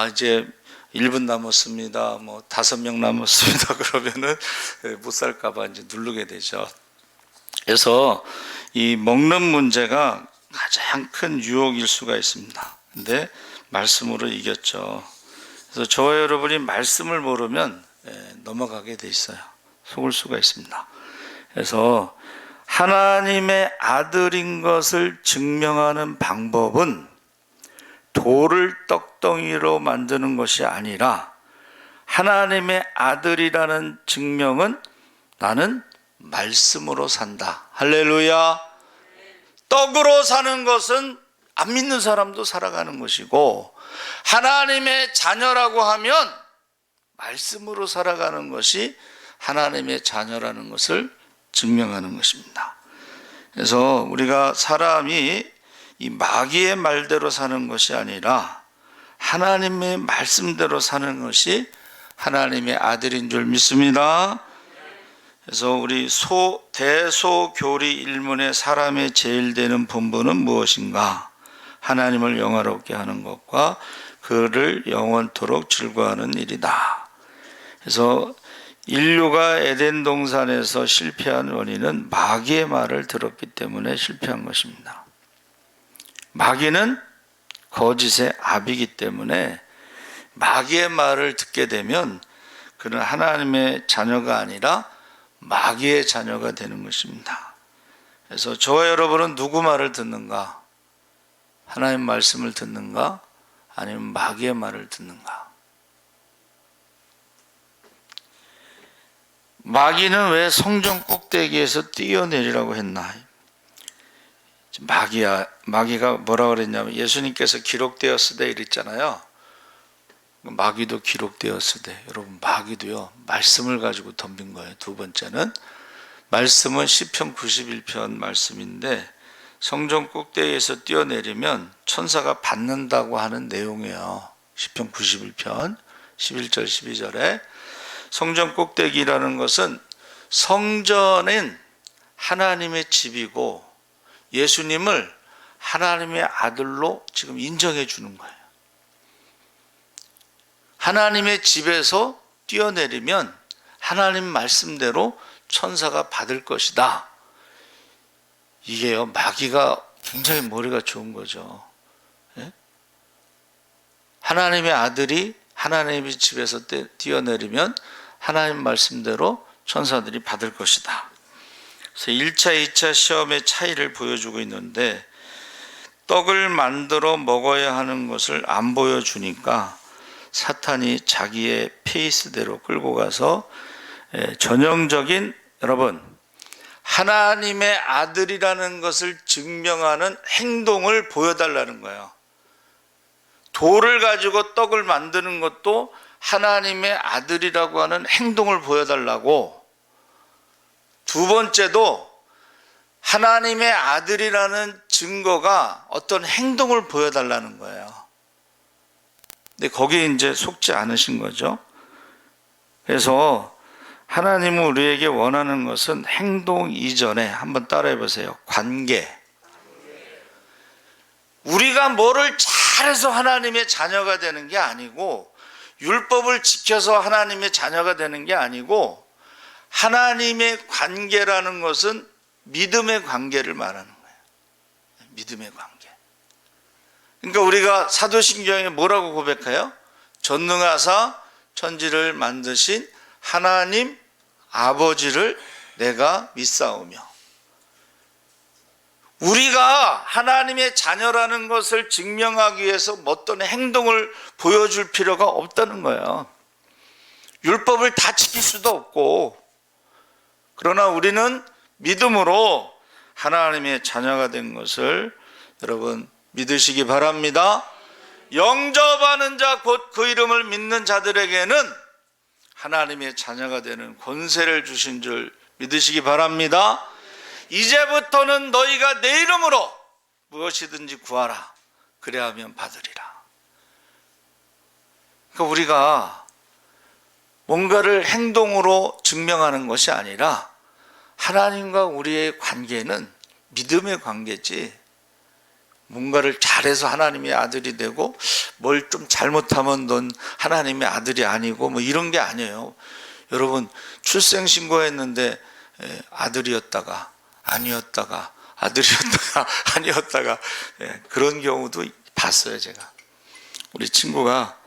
이제 1분 남았습니다, 뭐 5명 남았습니다 그러면은 못 살까봐 이제 누르게 되죠. 그래서 이 먹는 문제가 가장 큰 유혹일 수가 있습니다. 근데 말씀으로 이겼죠. 그래서 저와 여러분이 말씀을 모르면 넘어가게 돼 있어요. 속을 수가 있습니다. 그래서 하나님의 아들인 것을 증명하는 방법은 돌을 떡덩이로 만드는 것이 아니라, 하나님의 아들이라는 증명은 나는 말씀으로 산다. 할렐루야. 떡으로 사는 것은 안 믿는 사람도 살아가는 것이고, 하나님의 자녀라고 하면 말씀으로 살아가는 것이 하나님의 자녀라는 것을 증명하는 것입니다. 그래서 우리가 사람이 이 마귀의 말대로 사는 것이 아니라 하나님의 말씀대로 사는 것이 하나님의 아들인 줄 믿습니다. 그래서 우리 대소교리 일문의 사람의 제일 되는 본분은 무엇인가? 하나님을 영화롭게 하는 것과 그를 영원토록 즐거워하는 일이다. 그래서 인류가 에덴 동산에서 실패한 원인은 마귀의 말을 들었기 때문에 실패한 것입니다. 마귀는 거짓의 아비이기 때문에 마귀의 말을 듣게 되면 그는 하나님의 자녀가 아니라 마귀의 자녀가 되는 것입니다. 그래서 저와 여러분은 누구 말을 듣는가? 하나님 말씀을 듣는가? 아니면 마귀의 말을 듣는가? 마귀는 왜 성전 꼭대기에서 뛰어내리라고 했나? 마귀가 뭐라 그랬냐면, 예수님께서 기록되었으되 이랬잖아요. 마귀도 기록되었으되, 여러분 마귀도요 말씀을 가지고 덤빈 거예요. 두 번째는 말씀은 시편 91편 말씀인데, 성전 꼭대기에서 뛰어내리면 천사가 받는다고 하는 내용이에요. 시편 91편 11절 12절에 성전 꼭대기라는 것은, 성전은 하나님의 집이고 예수님을 하나님의 아들로 지금 인정해 주는 거예요. 하나님의 집에서 뛰어내리면 하나님 말씀대로 천사가 받을 것이다. 이게요, 마귀가 굉장히 머리가 좋은 거죠. 하나님의 아들이 하나님의 집에서 뛰어내리면 하나님 말씀대로 천사들이 받을 것이다. 그래서 1차, 2차 시험의 차이를 보여주고 있는데 떡을 만들어 먹어야 하는 것을 안 보여주니까 사탄이 자기의 페이스대로 끌고 가서 전형적인 여러분 하나님의 아들이라는 것을 증명하는 행동을 보여달라는 거예요. 돌을 가지고 떡을 만드는 것도 하나님의 아들이라고 하는 행동을 보여달라고, 두 번째도 하나님의 아들이라는 증거가 어떤 행동을 보여달라는 거예요. 근데 거기에 이제 속지 않으신 거죠. 그래서 하나님은 우리에게 원하는 것은 행동 이전에, 한번 따라해 보세요. 관계. 우리가 뭐를 잘해서 하나님의 자녀가 되는 게 아니고, 율법을 지켜서 하나님의 자녀가 되는 게 아니고, 하나님의 관계라는 것은 믿음의 관계를 말하는 거예요. 믿음의 관계. 그러니까 우리가 사도신경에 뭐라고 고백해요? 전능하사 천지를 만드신 하나님 아버지를 내가 믿사오며. 우리가 하나님의 자녀라는 것을 증명하기 위해서 어떤 행동을 보여줄 필요가 없다는 거예요. 율법을 다 지킬 수도 없고, 그러나 우리는 믿음으로 하나님의 자녀가 된 것을 여러분 믿으시기 바랍니다. 영접하는 자 곧 그 이름을 믿는 자들에게는 하나님의 자녀가 되는 권세를 주신 줄 믿으시기 바랍니다. 이제부터는 너희가 내 이름으로 무엇이든지 구하라. 그래야 하면 받으리라. 그러니까 우리가 뭔가를 행동으로 증명하는 것이 아니라 하나님과 우리의 관계는 믿음의 관계지, 뭔가를 잘해서 하나님의 아들이 되고 뭘 좀 잘못하면 넌 하나님의 아들이 아니고 뭐 이런 게 아니에요. 여러분 출생신고했는데 아들이었다가 아니었다가 아들이었다가 아니었다가 그런 경우도 봤어요. 제가 우리 친구가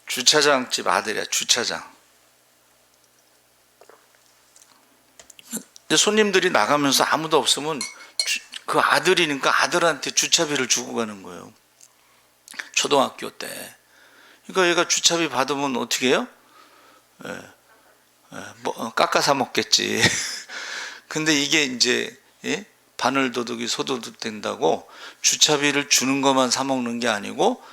주차장집 아들이야. 주차장. 근데 손님들이 나가면서 아무도 없으면 그 아들이니까 아들한테 주차비를 주고 가는 거예요. 초등학교 때. 그러니까 얘가 주차비 받으면 어떻게 해요? 뭐 깎아서 먹겠지. 근데 이게 이제 바늘도둑이 소도둑 된다고 주차비를 주는 것만 사 먹는 게 아니고,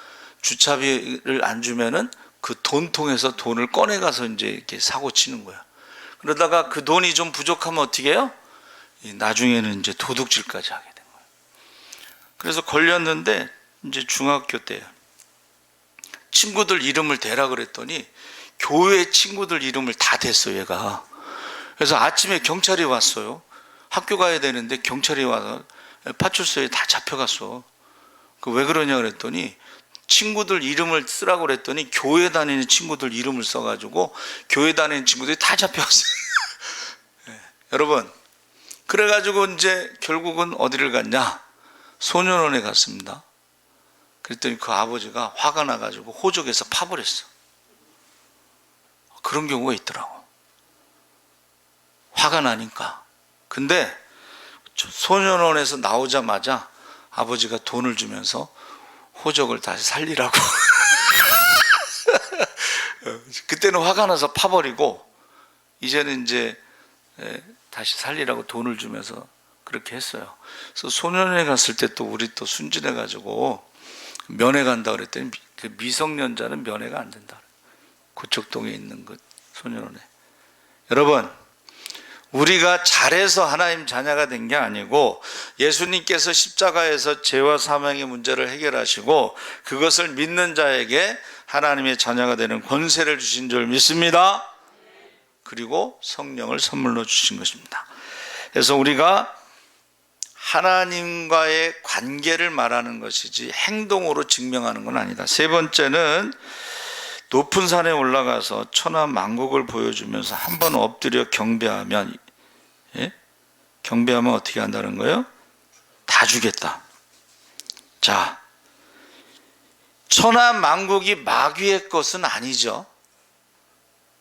주차비를 안 주면은 그 돈통에서 돈을 꺼내 가서 이제 이렇게 사고 치는 거야. 그러다가 그 돈이 좀 부족하면 어떻게 해요? 나중에는 이제 도둑질까지 하게 된 거예요. 그래서 걸렸는데 이제 중학교 때 친구들 이름을 대라 그랬더니 교회 친구들 이름을 다 댔어 얘가. 그래서 아침에 경찰이 왔어요. 학교 가야 되는데 경찰이 와서 파출소에 다 잡혀갔어. 그 왜 그러냐 그랬더니 친구들 이름을 쓰라고 그랬더니 교회 다니는 친구들 이름을 써가지고 교회 다니는 친구들이 다 잡혀갔어요. 여러분, 그래가지고 이제 결국은 어디를 갔냐? 소년원에 갔습니다. 그랬더니 그 아버지가 화가 나가지고 호적에서 파버렸어. 그런 경우가 있더라고. 화가 나니까. 근데 소년원에서 나오자마자 아버지가 돈을 주면서 호적을 다시 살리라고. 그때는 화가 나서 파버리고, 이제는 이제 다시 살리라고 돈을 주면서 그렇게 했어요. 그래서 소년원에 갔을 때 또 우리 또 순진해가지고 면회 간다 그랬더니 그 미성년자는 면회가 안 된다. 고척동에 있는 그 소년원에. 여러분, 우리가 잘해서 하나님 자녀가 된 게 아니고 예수님께서 십자가에서 죄와 사망의 문제를 해결하시고 그것을 믿는 자에게 하나님의 자녀가 되는 권세를 주신 줄 믿습니다. 그리고 성령을 선물로 주신 것입니다. 그래서 우리가 하나님과의 관계를 말하는 것이지 행동으로 증명하는 건 아니다. 세 번째는 높은 산에 올라가서 천하 만국을 보여주면서 한번 엎드려 경배하면, 경배하면 어떻게 한다는 거예요? 다 주겠다. 자, 천하 만국이 마귀의 것은 아니죠.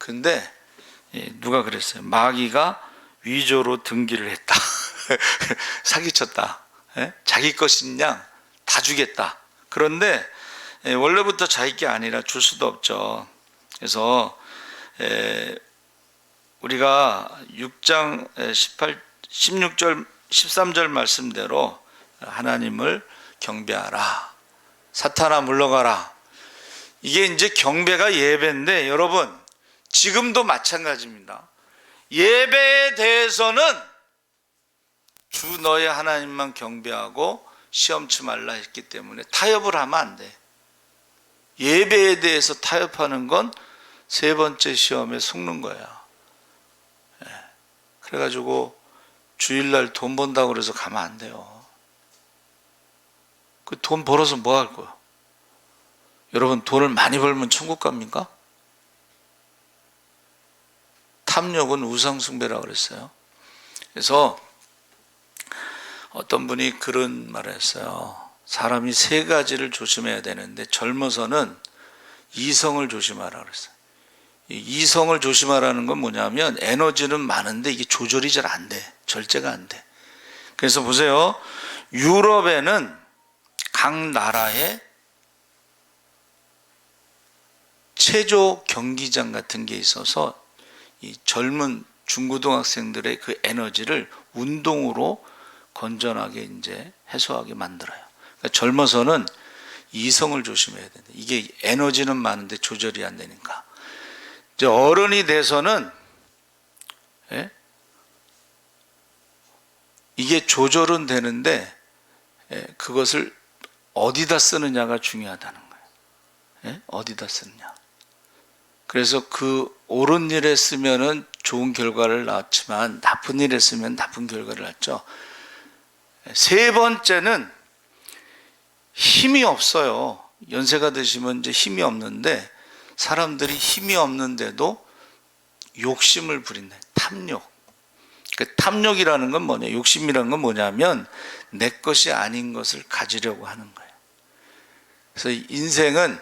근데 누가 그랬어요? 마귀가 위조로 등기를 했다. 사기쳤다. 자기 것인 양 다 주겠다. 그런데 원래부터 자기 게 아니라 줄 수도 없죠. 그래서 우리가 6장 16절 13절 말씀대로 하나님을 경배하라. 사탄아 물러가라. 이게 이제 경배가 예배인데 여러분 지금도 마찬가지입니다. 예배에 대해서는 주 너의 하나님만 경배하고 시험치 말라 했기 때문에 타협을 하면 안 돼. 예배에 대해서 타협하는 건 세 번째 시험에 속는 거야. 그래가지고 주일날 돈 번다고 그래서 가면 안 돼요. 그 돈 벌어서 뭐 할 거야? 여러분 돈을 많이 벌면 천국 갑니까? 탐욕은 우상숭배라고 그랬어요. 그래서 어떤 분이 그런 말을 했어요. 사람이 세 가지를 조심해야 되는데 젊어서는 이성을 조심하라 그랬어요. 이성을 조심하라는 건 뭐냐면 에너지는 많은데 이게 조절이 잘 안 돼. 절제가 안 돼. 그래서 보세요. 유럽에는 각 나라에 체조 경기장 같은 게 있어서 이 젊은 중고등학생들의 그 에너지를 운동으로 건전하게 이제 해소하게 만들어요. 그러니까 젊어서는 이성을 조심해야 된다. 이게 에너지는 많은데 조절이 안 되니까. 이제 어른이 돼서는 이게 조절은 되는데 그것을 어디다 쓰느냐가 중요하다는 거예요. 어디다 쓰느냐. 그래서 그 옳은 일에 쓰면은 좋은 결과를 낳았지만 나쁜 일에 쓰면 나쁜 결과를 낳죠. 세 번째는 힘이 없어요. 연세가 드시면 이제 힘이 없는데 사람들이 힘이 없는데도 욕심을 부린다. 탐욕. 그 탐욕이라는 건 뭐냐? 욕심이라는 건 뭐냐면 내 것이 아닌 것을 가지려고 하는 거예요. 그래서 인생은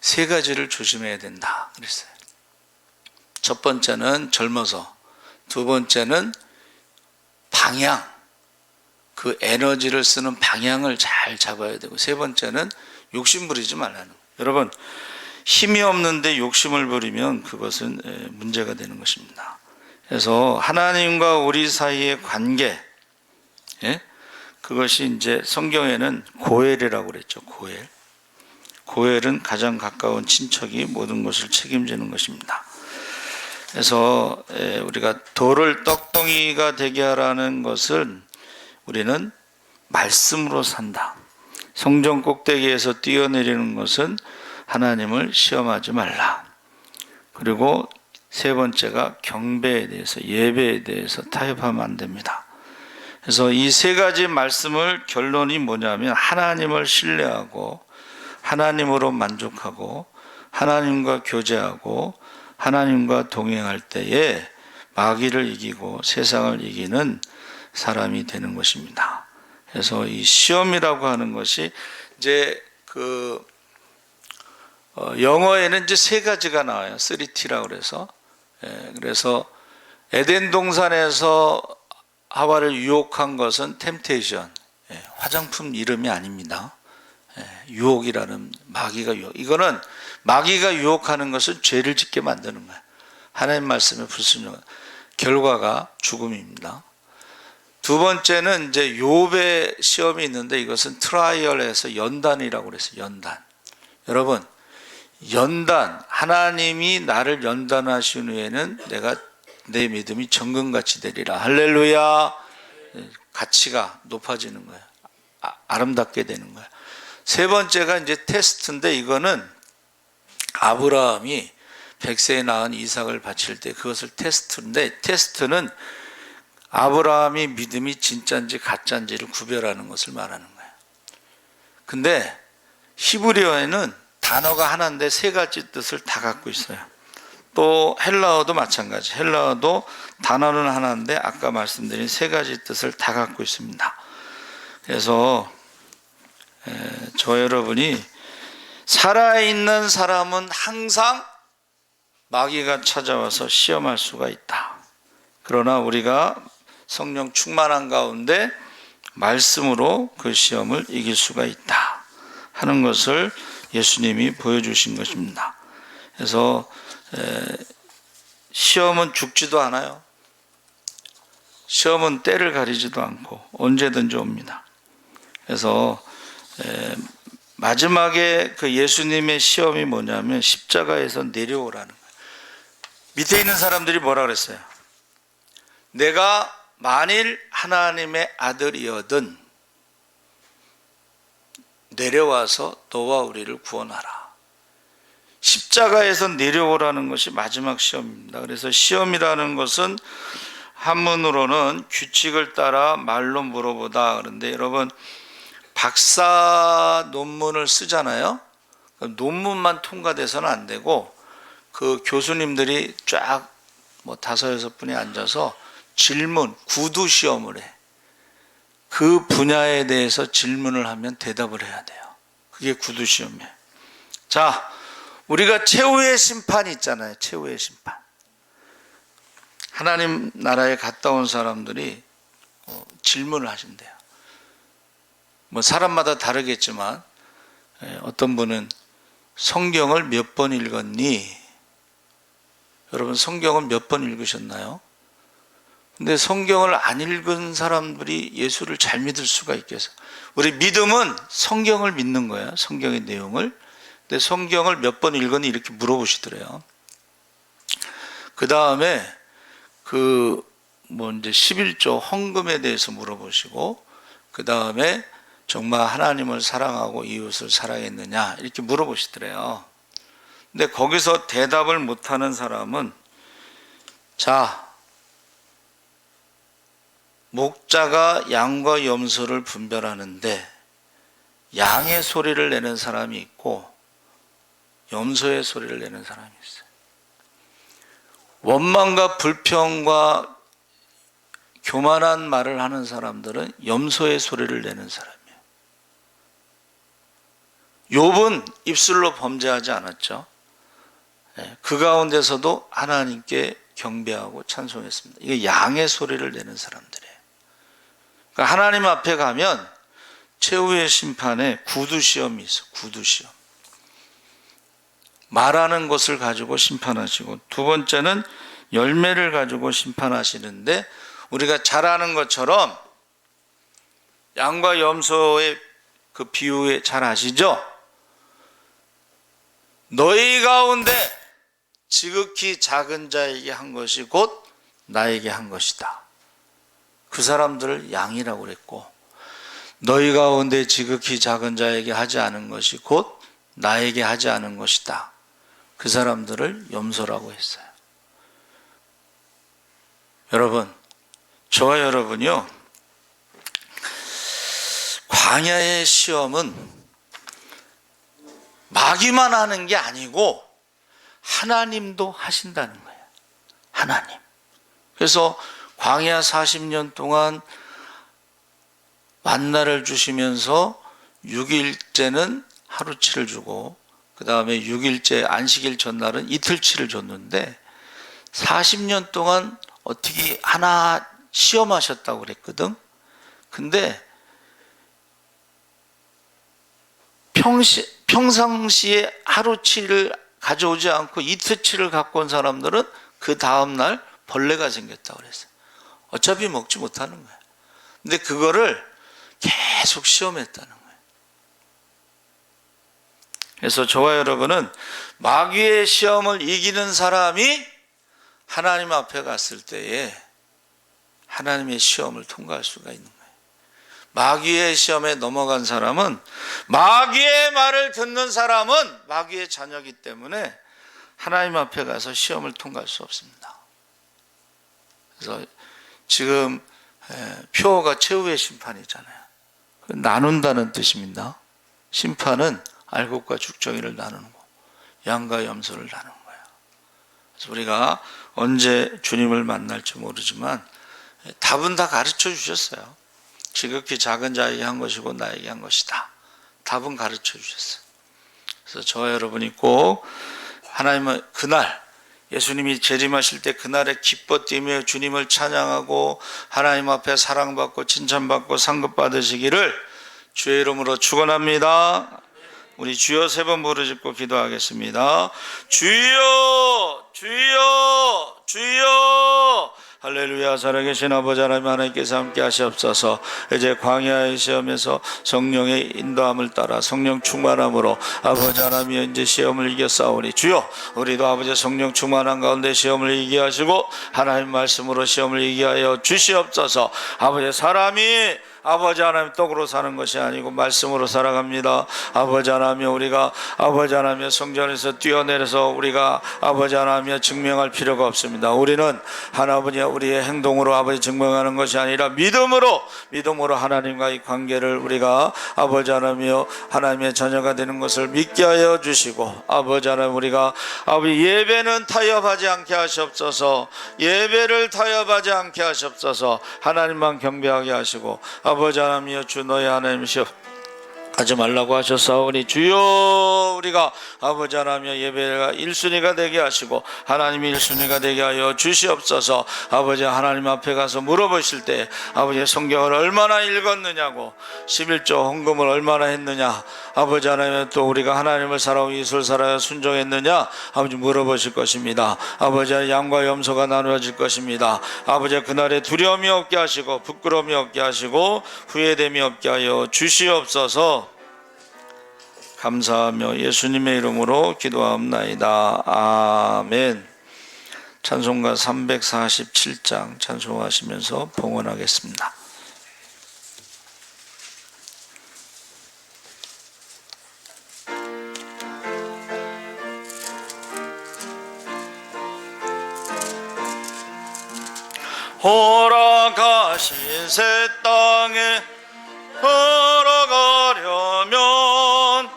세 가지를 조심해야 된다 그랬어요. 첫 번째는 젊어서, 두 번째는 방향, 그 에너지를 쓰는 방향을 잘 잡아야 되고, 세 번째는 욕심 부리지 말라는 거예요. 여러분 힘이 없는데 욕심을 부리면 그것은 문제가 되는 것입니다. 그래서 하나님과 우리 사이의 관계, 그것이 이제 성경에는 고엘이라고 그랬죠. 고엘은 가장 가까운 친척이 모든 것을 책임지는 것입니다. 그래서 우리가 돌을 떡덩이가 되게 하라는 것은 우리는 말씀으로 산다. 성전 꼭대기에서 뛰어내리는 것은 하나님을 시험하지 말라. 그리고 세 번째가 경배에 대해서, 예배에 대해서 타협하면 안 됩니다. 그래서 이 세 가지 말씀을 결론이 뭐냐면 하나님을 신뢰하고 하나님으로 만족하고 하나님과 교제하고 하나님과 동행할 때에 마귀를 이기고 세상을 이기는 사람이 되는 것입니다. 그래서 이 시험이라고 하는 것이 이제 영어에는 이제 세 가지가 나와요. 3T라고 그래서. 그래서 에덴 동산에서 하와를 유혹한 것은 템테이션, 화장품 이름이 아닙니다. 유혹이라는 마귀가 유혹. 이거는 마귀가 유혹하는 것은 죄를 짓게 만드는 거예요. 하나님 말씀에 불순종. 결과가 죽음입니다. 두 번째는 이제 욥의 시험이 있는데 이것은 트라이얼에서 연단이라고 그랬어요. 연단. 여러분, 연단, 하나님이 나를 연단하신 후에는 내가 내 믿음이 정금같이 되리라. 할렐루야. 가치가 높아지는 거예요. 아름답게 되는 거예요. 세 번째가 이제 테스트인데 이거는 아브라함이 100세에 낳은 이삭을 바칠 때 그것을 테스트인데, 테스트는 아브라함이 믿음이 진짜인지 가짜인지를 구별하는 것을 말하는 거예요. 근데 히브리어에는 단어가 하나인데 세 가지 뜻을 다 갖고 있어요. 또 헬라어도 마찬가지. 헬라어도 단어는 하나인데 아까 말씀드린 세 가지 뜻을 다 갖고 있습니다. 그래서 저 여러분이 살아있는 사람은 항상 마귀가 찾아와서 시험할 수가 있다. 그러나 우리가 성령 충만한 가운데 말씀으로 그 시험을 이길 수가 있다 하는 것을 예수님이 보여주신 것입니다. 그래서 시험은 죽지도 않아요. 시험은 때를 가리지도 않고 언제든지 옵니다. 그래서 마지막에 그 예수님의 시험이 뭐냐면 십자가에서 내려오라는 거예요. 밑에 있는 사람들이 뭐라 그랬어요? 내가 만일 하나님의 아들이어든 내려와서 너와 우리를 구원하라. 십자가에서 내려오라는 것이 마지막 시험입니다. 그래서 시험이라는 것은 한문으로는 규칙을 따라 말로 물어보다. 그런데 여러분 박사 논문을 쓰잖아요. 논문만 통과돼서는 안 되고 그 교수님들이 쫙 뭐 5-6분이 앉아서 질문, 구두 시험을 해. 그 분야에 대해서 질문을 하면 대답을 해야 돼요. 그게 구두 시험이에요. 자, 우리가 최후의 심판이 있잖아요. 최후의 심판. 하나님 나라에 갔다 온 사람들이 질문을 하신대요. 뭐 사람마다 다르겠지만 어떤 분은 성경을 몇 번 읽었니? 여러분 성경을 몇 번 읽으셨나요? 근데 성경을 안 읽은 사람들이 예수를 잘 믿을 수가 있겠어? 우리 믿음은 성경을 믿는 거예요. 성경의 내용을. 근데 성경을 몇 번 읽었니? 이렇게 물어보시더래요. 그 다음에 이제 11조 헌금에 대해서 물어보시고, 그 다음에 정말 하나님을 사랑하고 이웃을 사랑했느냐? 이렇게 물어보시더래요. 근데 거기서 대답을 못하는 사람은, 자, 목자가 양과 염소를 분별하는데 양의 소리를 내는 사람이 있고 염소의 소리를 내는 사람이 있어요. 원망과 불평과 교만한 말을 하는 사람들은 염소의 소리를 내는 사람이에요. 욥은 입술로 범죄하지 않았죠. 그 가운데서도 하나님께 경배하고 찬송했습니다. 이게 양의 소리를 내는 사람들이에요. 그러니까 하나님 앞에 가면 최후의 심판에 구두시험이 있어. 구두시험. 말하는 것을 가지고 심판하시고, 두 번째는 열매를 가지고 심판하시는데, 우리가 잘 아는 것처럼 양과 염소의 그 비유에 잘 아시죠? 너희 가운데 지극히 작은 자에게 한 것이 곧 나에게 한 것이다. 그 사람들을 양이라고 그랬고, 너희 가운데 지극히 작은 자에게 하지 않은 것이 곧 나에게 하지 않은 것이다. 그 사람들을 염소라고 했어요. 여러분, 저와 여러분이요, 광야의 시험은 마귀만 하는 게 아니고 하나님도 하신다는 거예요. 하나님. 그래서 광야 40년 동안 만나를 주시면서 6일째는 하루치를 주고, 그 다음에 6일째 안식일 전날은 이틀치를 줬는데 40년 동안 어떻게 하나 시험하셨다고 그랬거든. 근데 평상시에 하루치를 가져오지 않고 이틀치를 갖고 온 사람들은 그 다음날 벌레가 생겼다고 그랬어요. 어차피 먹지 못하는 거예요. 근데 그거를 계속 시험했다는 거예요. 그래서 저와 여러분은 마귀의 시험을 이기는 사람이 하나님 앞에 갔을 때에 하나님의 시험을 통과할 수가 있는 거예요. 마귀의 시험에 넘어간 사람은, 마귀의 말을 듣는 사람은 마귀의 자녀이기 때문에 하나님 앞에 가서 시험을 통과할 수 없습니다. 그래서 지금 표어가 최후의 심판이잖아요. 나눈다는 뜻입니다. 심판은 알곡과 죽정이를 나누는 거, 양과 염소를 나누는 거예요. 그래서 우리가 언제 주님을 만날지 모르지만 답은 다 가르쳐 주셨어요. 지극히 작은 자에게 한 것이고 나에게 한 것이다. 답은 가르쳐 주셨어요. 그래서 저와 여러분이 꼭 하나님은 그날 예수님이 재림하실 때 그날에 기뻐 뛰며 주님을 찬양하고 하나님 앞에 사랑받고 칭찬받고 상급받으시기를 주의 이름으로 축원합니다. 우리 주여 세 번 부르짖고 기도하겠습니다. 주여 주여 주여. 할렐루야. 살아계신 아버지 하나님, 하나님께서 함께 하시옵소서. 이제 광야의 시험에서 성령의 인도함을 따라 성령 충만함으로 아버지 하나님 이제 시험을 이겨 싸우니 주여, 우리도 아버지 성령 충만한 가운데 시험을 이기게 하시고 하나님 말씀으로 시험을 이기게 하여 주시옵소서. 아버지, 사람이 아버지 하나님 떡으로 사는 것이 아니고 말씀으로 살아갑니다. 아버지 하나님, 우리가 아버지 하나님 성전에서 뛰어내려서 우리가 아버지 하나님 증명할 필요가 없습니다. 우리는 하나님 우리의 행동으로 아버지 증명하는 것이 아니라 믿음으로 하나님과의 관계를 우리가 아버지 하나님이여 하나님의 자녀가 되는 것을 믿게 하여 주시고, 아버지 하나님 우리가 아버지 예배는 타협하지 않게 하시옵소서. 예배를 타협하지 않게 하시옵소서. 하나님만 경배하게 하시고, 아버지 하나님이여 주 너의 하나님이시여 하지 말라고 하셨사오니 주여, 우리가 아버지 하나님의 예배가 1순위가 되게 하시고 하나님이 1순위가 되게 하여 주시옵소서. 아버지 하나님 앞에 가서 물어보실 때 아버지 성경을 얼마나 읽었느냐고, 11조 헌금을 얼마나 했느냐, 아버지 하나님 또 우리가 하나님을 사랑하고 이웃을 사랑하여 순종했느냐 아버지 물어보실 것입니다. 아버지 양과 염소가 나누어질 것입니다. 아버지 그날에 두려움이 없게 하시고 부끄러움이 없게 하시고 후회됨이 없게 하여 주시옵소서. 감사하며 예수님의 이름으로 기도하옵나이다. 아멘. 찬송가 347장 찬송하시면서 봉헌하겠습니다. 허락하신 새 땅에 걸어가려면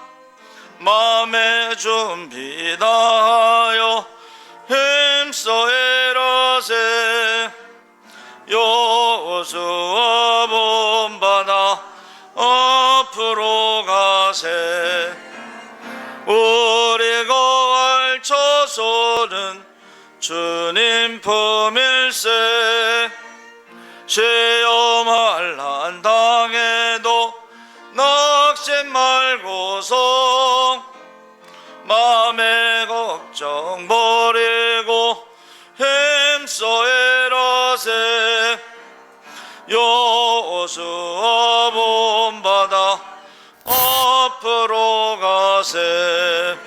마음의 준비 다하여 힘써 일하세. 여호수아 본받아 앞으로 가세. 우리가 알쳐서는 주님 품일세. 시험할 난 당해도 낙심 말고서 마음의 걱정 버리고 힘써 일하세. 여호수아 본받아 앞으로 가세.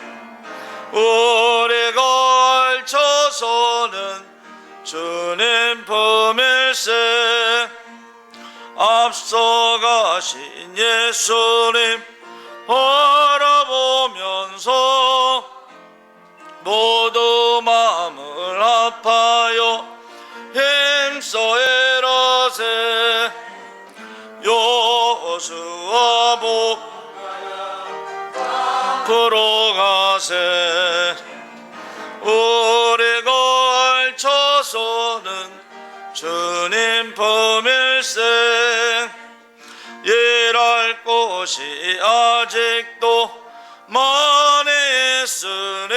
우리가 알쳐서는 주님 품일세. 앞서가신 예수님 바라보면서 모두 마음을 아파요 힘써 일하세. 여호수아 앞으로 가세. 우리가 알쳐서는 주님 품일세. 일할 곳이 아직도 많이 있으니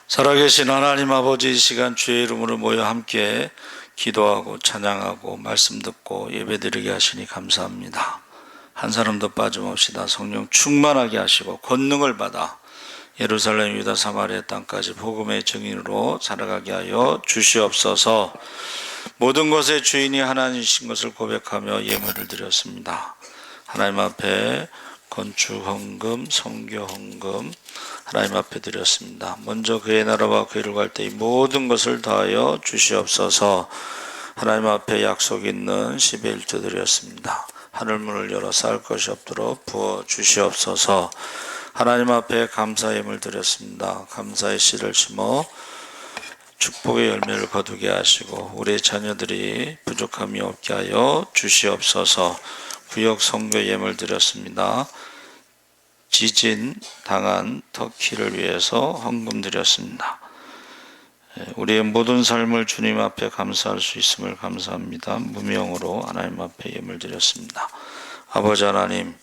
살아계신 하나님 아버지, 이 시간 주의 이름으로 모여 함께 기도하고 찬양하고 말씀 듣고 예배드리게 하시니 감사합니다. 한 사람도 빠짐없이 다 성령 충만하게 하시고 권능을 받아 예루살렘 유다 사마리아 땅까지 복음의 증인으로 살아가게 하여 주시옵소서. 모든 것의 주인이 하나님이신 것을 고백하며 예물을 드렸습니다. 하나님 앞에 건축 헌금, 선교 헌금 하나님 앞에 드렸습니다. 먼저 그의 나라와 그 일을 갈 때 이 모든 것을 다하여 주시옵소서. 하나님 앞에 약속 있는 11조 드렸습니다. 하늘문을 열어 쌓을 것이 없도록 부어 주시옵소서. 하나님 앞에 감사의 예물 드렸습니다. 감사의 씨를 심어 축복의 열매를 거두게 하시고 우리의 자녀들이 부족함이 없게 하여 주시옵소서. 구역 선교 예물 드렸습니다. 지진 당한 터키를 위해서 헌금 드렸습니다. 우리의 모든 삶을 주님 앞에 감사할 수 있음을 감사합니다. 무명으로 하나님 앞에 예물 드렸습니다. 아버지 하나님,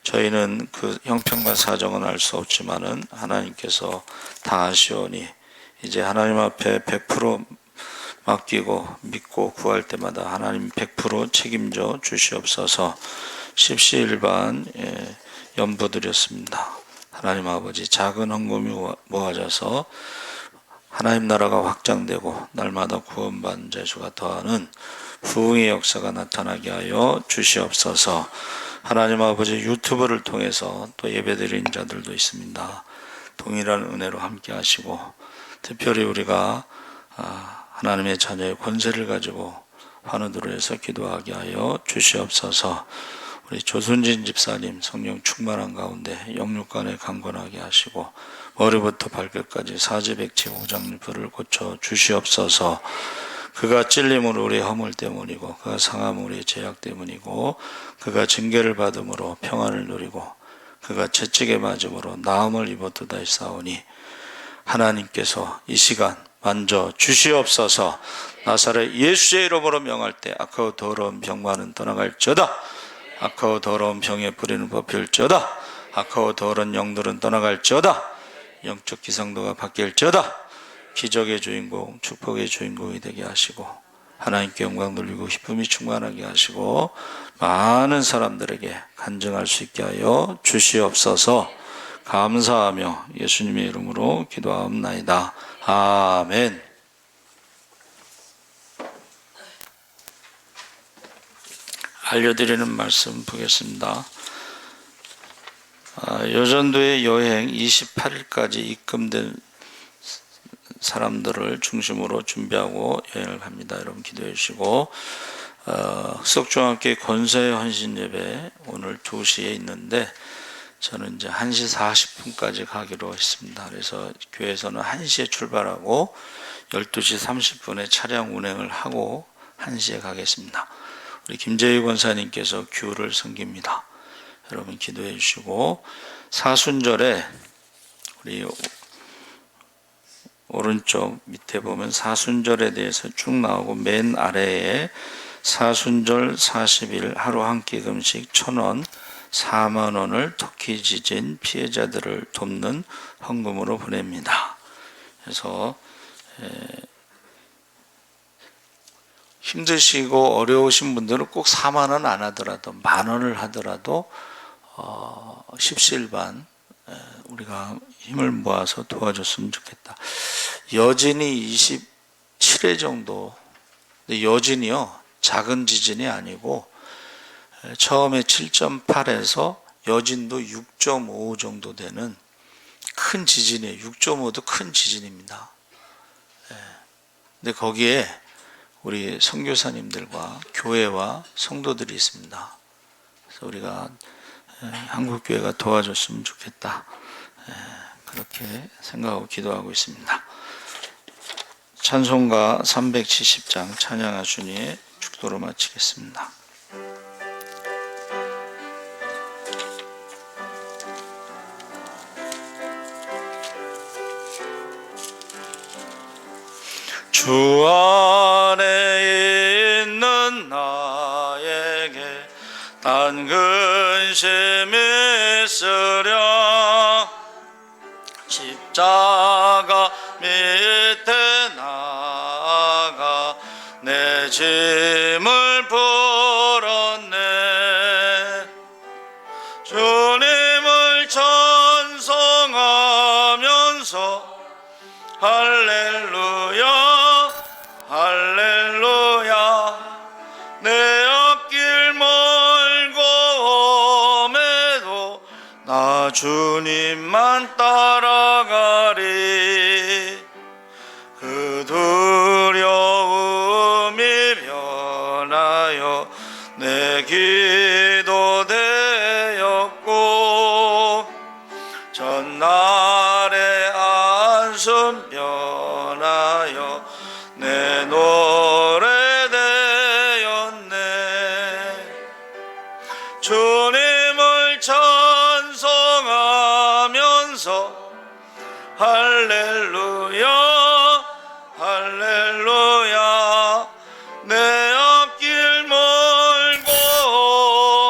저희는 그 형편과 사정은 알 수 없지만은 하나님께서 다 아시오니 이제 하나님 앞에 100% 맡기고 믿고 구할 때마다 하나님 100% 책임져 주시옵소서. 십시일반 연부 드렸습니다. 하나님 아버지, 작은 헌금이 모아져서 하나님 나라가 확장되고 날마다 구원받는 자수가 더하는 부흥의 역사가 나타나게 하여 주시옵소서. 하나님 아버지, 유튜브를 통해서 또 예배드린 자들도 있습니다. 동일한 은혜로 함께 하시고 특별히 우리가 하나님의 자녀의 권세를 가지고 환호들을 해서 기도하게 하여 주시옵소서. 우리 조순진 집사님 성령 충만한 가운데 영육간에 강건하게 하시고 머리부터 발끝까지 사지백체 오장육부를 고쳐 주시옵소서. 그가 찔림으로 우리의 허물 때문이고 그가 상함으로 우리의 죄악 때문이고 그가 징계를 받음으로 평안을 누리고 그가 채찍에 맞음으로 나음을 입었도다 했사오니 하나님께서 이 시간 만져 주시옵소서. 나사렛 예수의 이름으로 명할 때 악하고 더러운 병만은 떠나갈지어다. 악하고 더러운 병에 뿌리는 법일지어다. 악하고 더러운 영들은 떠나갈지어다. 영적 기상도가 바뀔지어다. 기적의 주인공, 축복의 주인공이 되게 하시고 하나님께 영광 돌리고 기쁨이 충만하게 하시고 많은 사람들에게 간증할 수 있게 하여 주시옵소서. 감사하며 예수님의 이름으로 기도하옵나이다. 아멘. 알려드리는 말씀 보겠습니다. 여전도의 여행 28일까지 입금된 사람들을 중심으로 준비하고 여행을 갑니다. 여러분 기도해 주시고 흑석중학교 권사의 헌신 예배 오늘 2시에 있는데 저는 이제 1시 40분까지 가기로 했습니다. 그래서 교회에서는 1시에 출발하고 12시 30분에 차량 운행을 하고 1시에 가겠습니다. 우리 김재희 권사님께서 규를 섬깁니다. 여러분 기도해 주시고 사순절에 우리 오른쪽 밑에 보면 사순절에 대해서 쭉 나오고 맨 아래에 사순절 40일 하루 한 끼 금식 1,000원 4만 원을 터키 지진 피해자들을 돕는 헌금으로 보냅니다. 그래서 힘드시고 어려우신 분들은 꼭 4만 원 안 하더라도 10,000원을 하더라도 십시일반 우리가 힘을 모아서 도와줬으면 좋겠다. 여진이 27회 정도. 근데 여진이요 작은 지진이 아니고 처음에 7.8에서 여진도 6.5 정도 되는 큰 지진이에요. 6.5도 큰 지진입니다. 근데 거기에 우리 선교사님들과 교회와 성도들이 있습니다. 그래서 우리가 한국교회가 도와줬으면 좋겠다. 그렇게 생각하고 기도하고 있습니다. 찬송가 370장 찬양하주니의 축도로 마치겠습니다. 주 안에 있는 나에게 단 근심이 있으랴 십자가 밑에 나아가 내 짐을 풀었네. 주님을 찬송하면서 할렐루야 할렐루야 내 앞길 멀고 험해도 나 주님만 따라가리. 그 두려움이 변하여 내 기도 되었고 전날의 안숨 변하여 따라가면서 할렐루야 할렐루야 내 앞길 멀고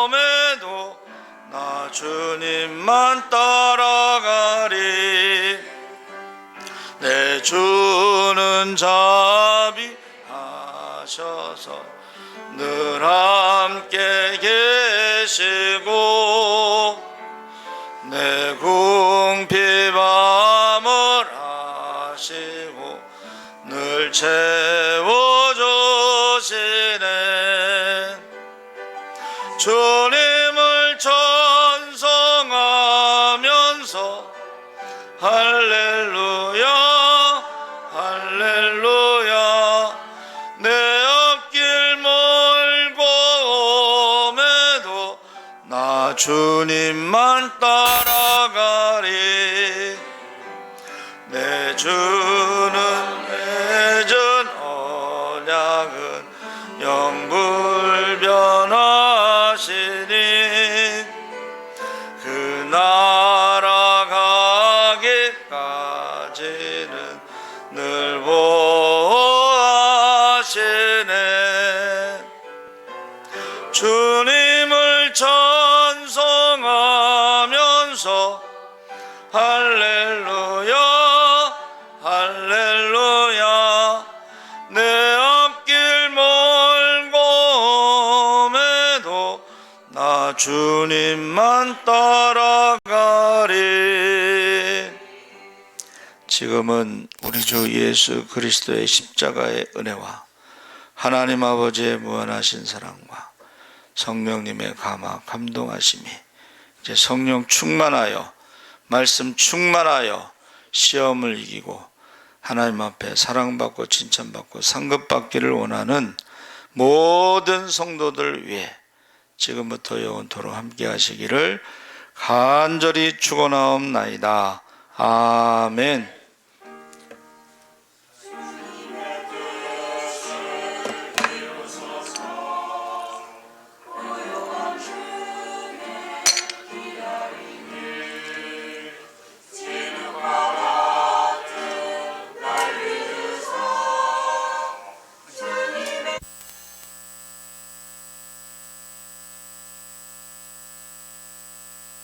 매도 나 주님만 따라가리 내 주는 자비하셔서 늘 함께 계시고 내 궁핍함을 하시고 늘 채워주시네 주님을 찬송하면서 할렐루야 할렐루야 내 앞길 멀고 매도 나 주님만 따라가리 내 주는 맺은 언약은 영불변하시니 그 나라 가기까지는 늘 보호하시네 주님을 찬송하면서 할렐루야 할렐루야 내 앞길 멀고 매도 나 주님만 따라가리 지금은 우리 주 예수 그리스도의 십자가의 은혜와 하나님 아버지의 무한하신 사랑과 성령님의 감화 감동하심이 이제 성령 충만하여 말씀 충만하여 시험을 이기고 하나님 앞에 사랑받고 칭찬받고 상급받기를 원하는 모든 성도들 위해 지금부터 영원토록 함께 하시기를 간절히 축원하옵나이다. 아멘.